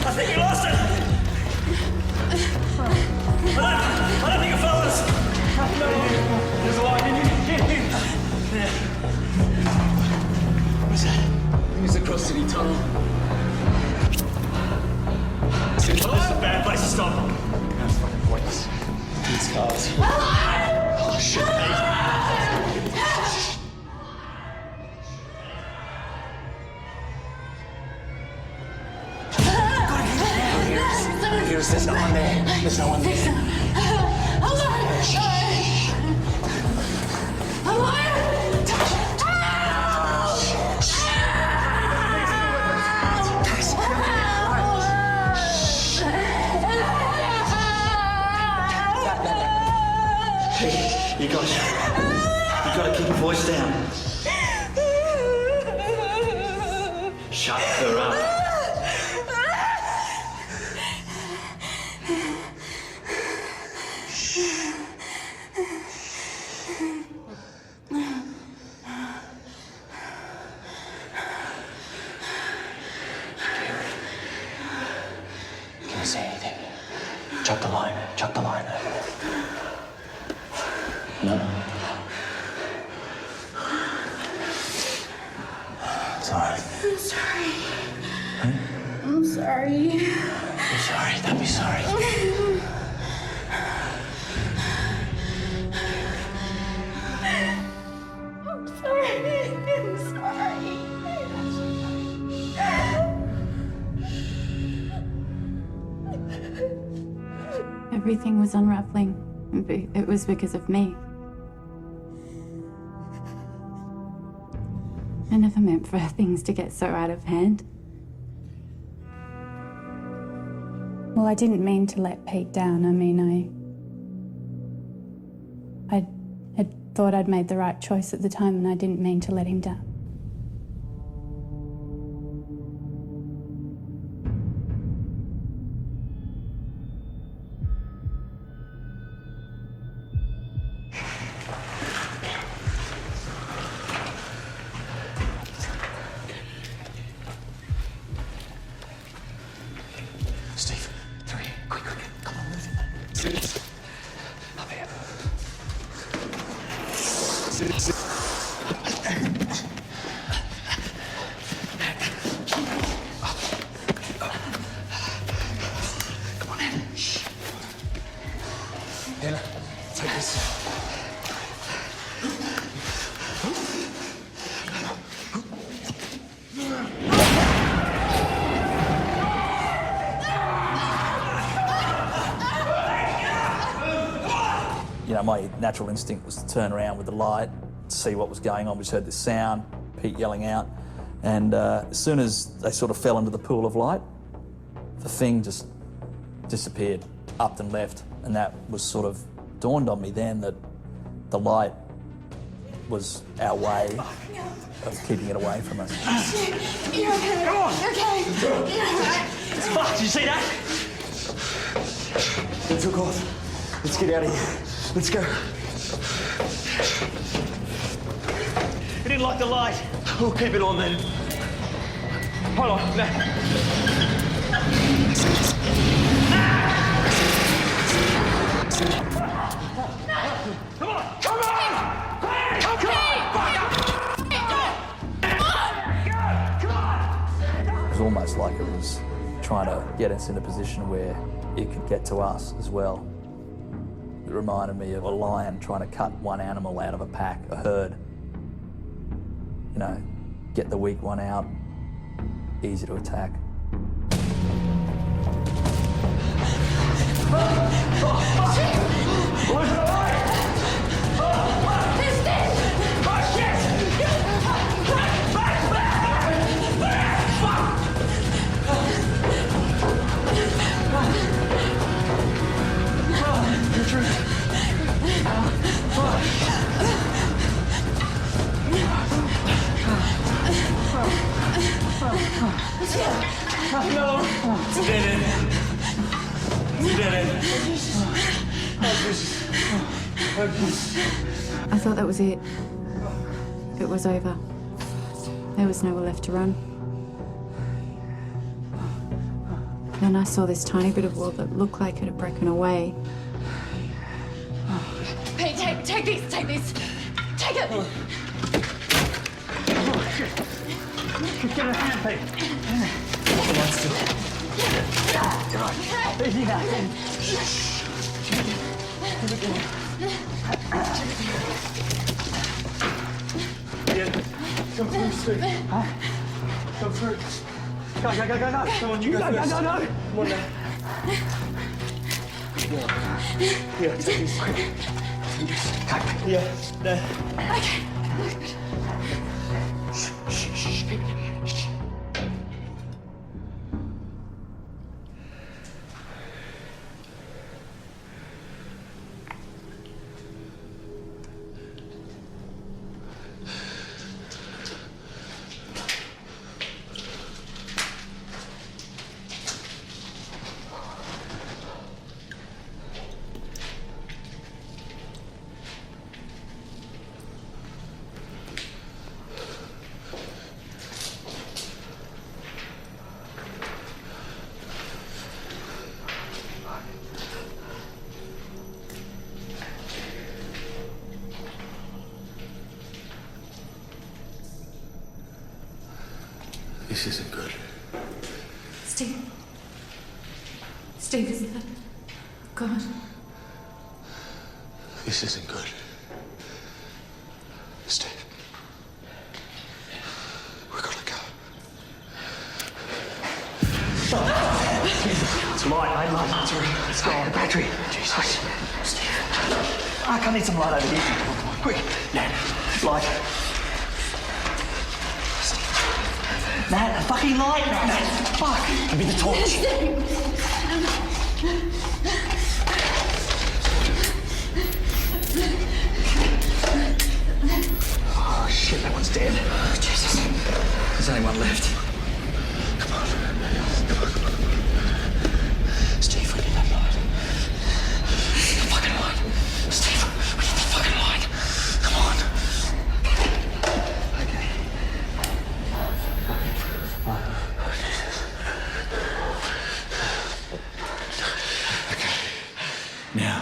I think we lost it. stop. That's fucking pointless. These cars. Oh, shit, Here's, there's no one there. There's no one there. Hey, you gotta keep your voice down. Shut her up. Can you say anything? Chuck the line. Chuck the line. No. Sorry. I'm sorry. Huh? I'm sorry. I'm sorry. Don't be sorry. I'm sorry. I'm sorry. Everything was unraveling. It was because of me. I never meant for things to get so out of hand. Well, I didn't mean to let Pete down. I mean, I had thought I'd made the right choice at the time, and I didn't mean to let him down. Steve, through here. Quick. Come on, move it. Up here. Sit. Come on, Anna. Shh. Anna, take this. You know, my natural instinct was to turn around with the light, see what was going on. We just heard this sound, Pete yelling out, and as soon as they sort of fell into the pool of light, the thing just disappeared, upped and left, and that was sort of dawned on me then that the light was our way of keeping it away from us. You're okay. Come on. You're okay. You're okay. Fuck, did you see that? It took off. Let's get out of here. Let's go. We didn't like the light. We'll keep it on then. Hold on. Now. Come on! Come on! It was almost like it was trying to get us in a position where it could get to us as well. It reminded me of a lion trying to cut one animal out of a pack, a herd. You know, get the weak one out, easy to attack. No! It's a dead end. It's a dead end. I thought that was it. It was over. There was nowhere left to run. Then I saw this tiny bit of wall that looked like it had broken away. Hey, take these. Take it. Oh, shit. Get a hand, Pete. Hold the light still. Easy now. Yeah. Come through, Steve. Huh? Come through. Go. Come on, you go first. Go. Come on now. Yeah, take this quick. Yeah, there. Okay. This isn't good. Steve. Steve, is that God? This isn't good. Steve. We've got to go. It's light, mate. Light. It's already. It's gone. The battery. Jesus. Steve. I need some light over here. Come on, quick. Light. Matt, a fucking light, Matt. Fuck. Give me the torch. Oh, shit, that one's dead. Jesus. There's only one left. Come on. Steve, we need that light. The fucking light. Steve, we need the fucking light. Come on. Okay. Now.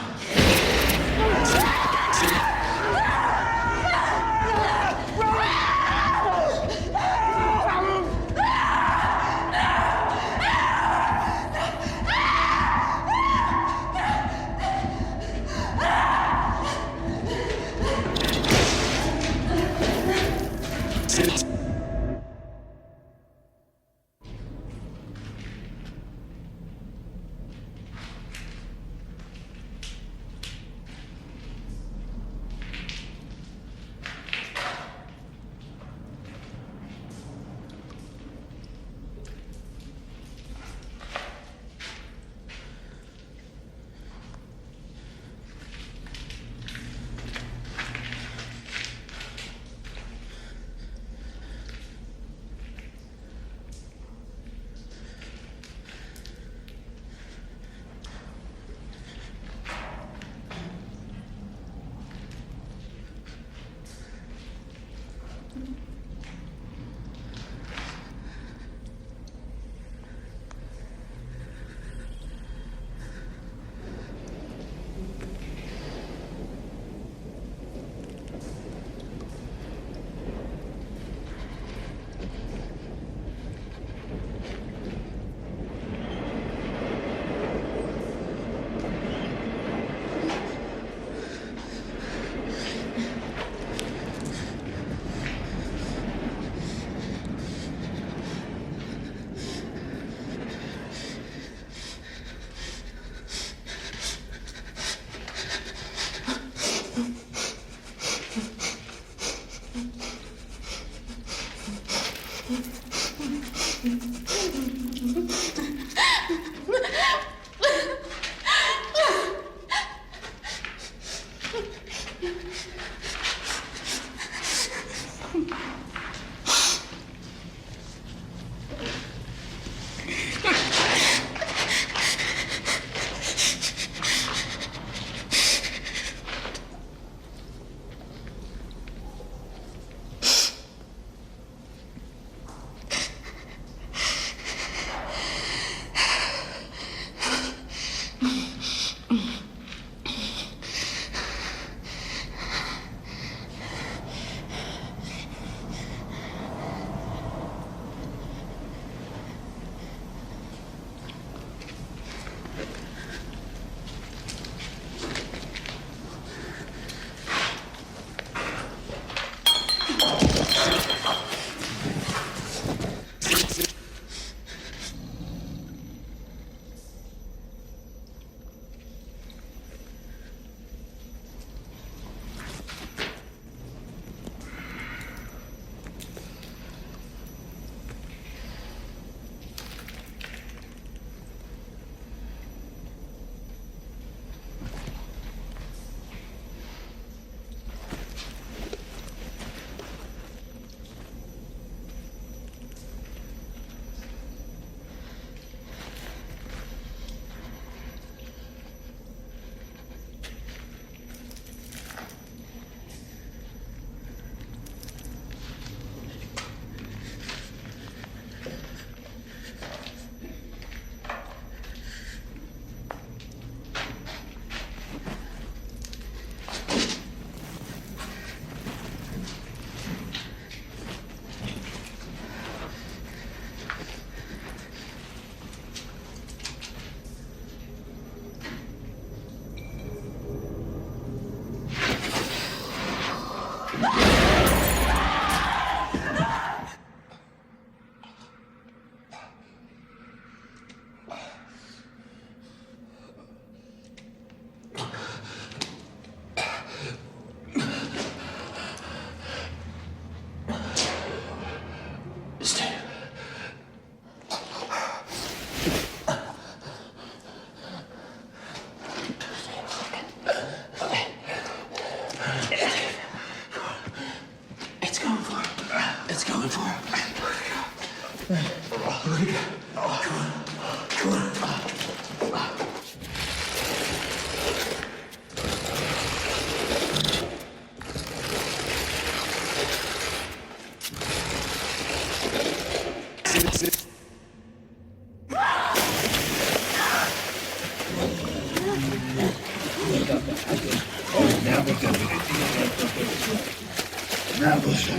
established.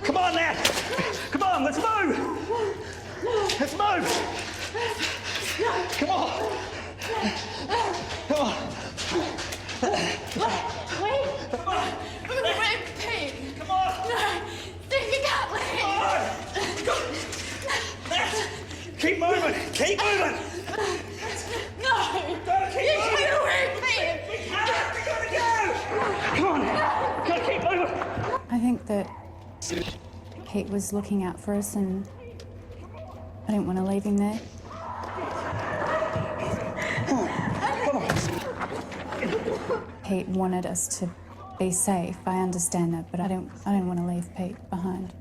Come on, lad! Come on, let's move! Let's move! Come on! Come on! Wait! Wait, Pete! Come on! No! Steve, you can't leave! Keep moving! Keep moving! No! Gotta keep You moving! can't away, Pete! We gotta go! Come on! Gotta keep moving! I think that Pete was looking out for us and I didn't want to leave him there. Pete wanted us to be safe. I understand that, but I don't want to leave Pete behind.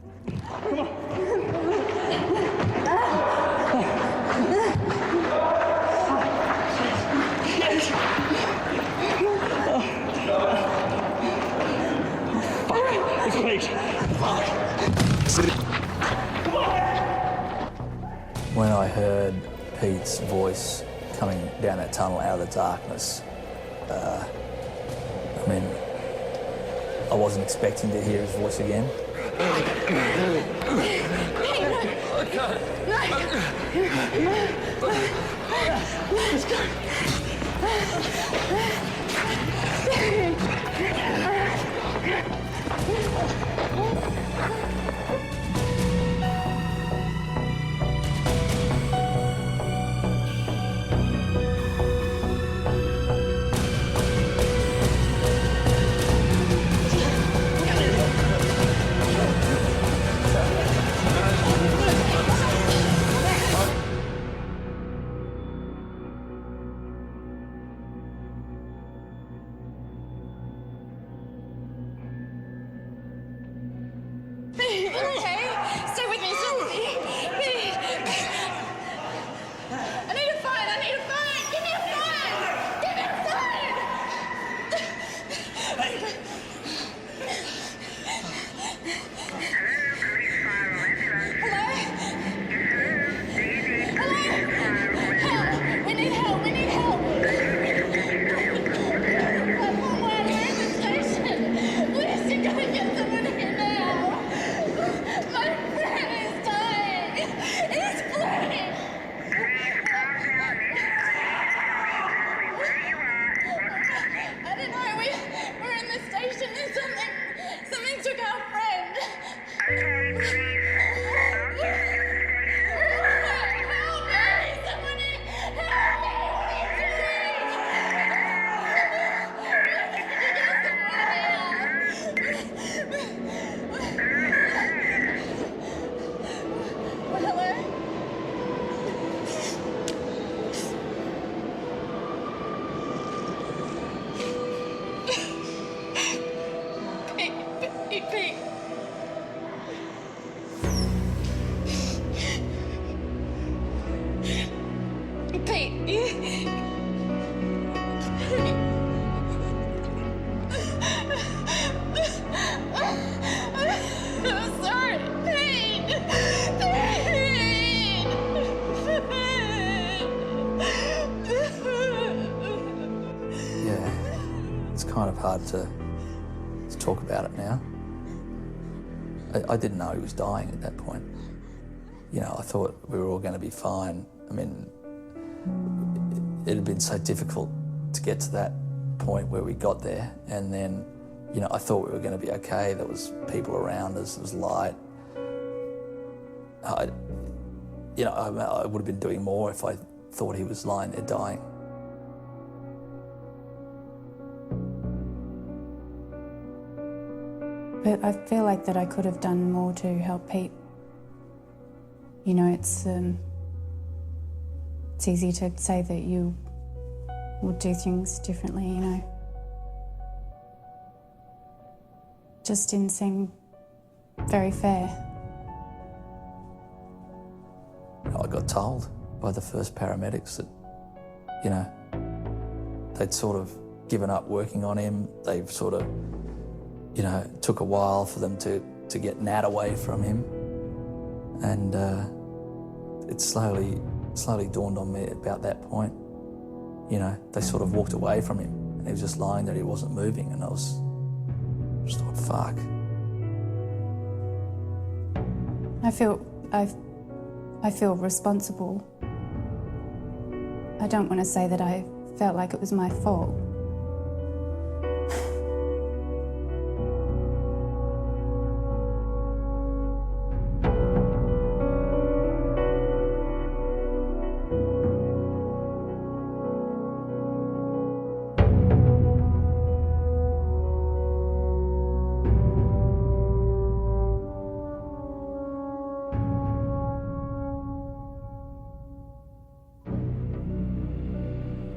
When I heard Pete's voice coming down that tunnel out of the darkness, I mean, I wasn't expecting to hear his voice again. Pete, okay? Stay with me, stay with me. Pete! I need a phone, I need a phone! Give me a phone! Give me a phone! Hello? Help! We need help, we need help! I'm on my way to the station. Please, you gotta get someone here now. My friend is dying. He's bleeding. I don't know. We're in the station. There's something took our friend. Help me! Someone help me! Hello? Pete. I'm sorry, Pete. Yeah, it's kind of hard to talk about it now. I didn't know he was dying at that point. You know, I thought we were all going to be fine. I mean, it had been so difficult to get to that point where we got there, and then, you know, I thought we were going to be okay. There was people around us, there was light. I would have been doing more if I thought he was lying there dying. But I feel like that I could have done more to help Pete. You know, it's easy to say that you would do things differently, you know. Just didn't seem very fair. I got told by the first paramedics that, you know, they'd sort of given up working on him. They've sort of, you know, it took a while for them to get Nat away from him. And it slowly dawned on me about that point. You know, they sort of walked away from him and he was just lying there, he wasn't moving, and I just thought, fuck. I feel responsible. I don't want to say that I felt like it was my fault.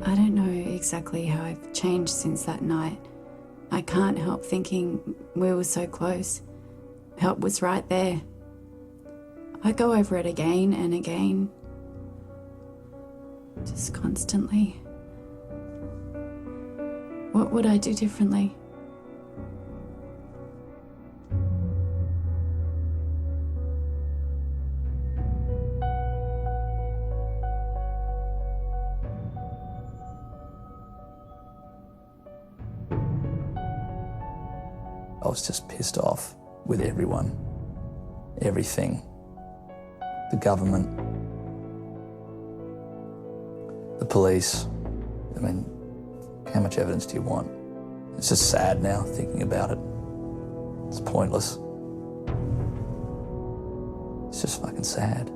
I don't know exactly how I've changed since that night. I can't help thinking we were so close. Help was right there. I go over it again and again. Just constantly. What would I do differently? I was just pissed off with everyone, everything, the government, the police. I mean, how much evidence do you want? It's just sad now thinking about it. It's pointless. It's just fucking sad.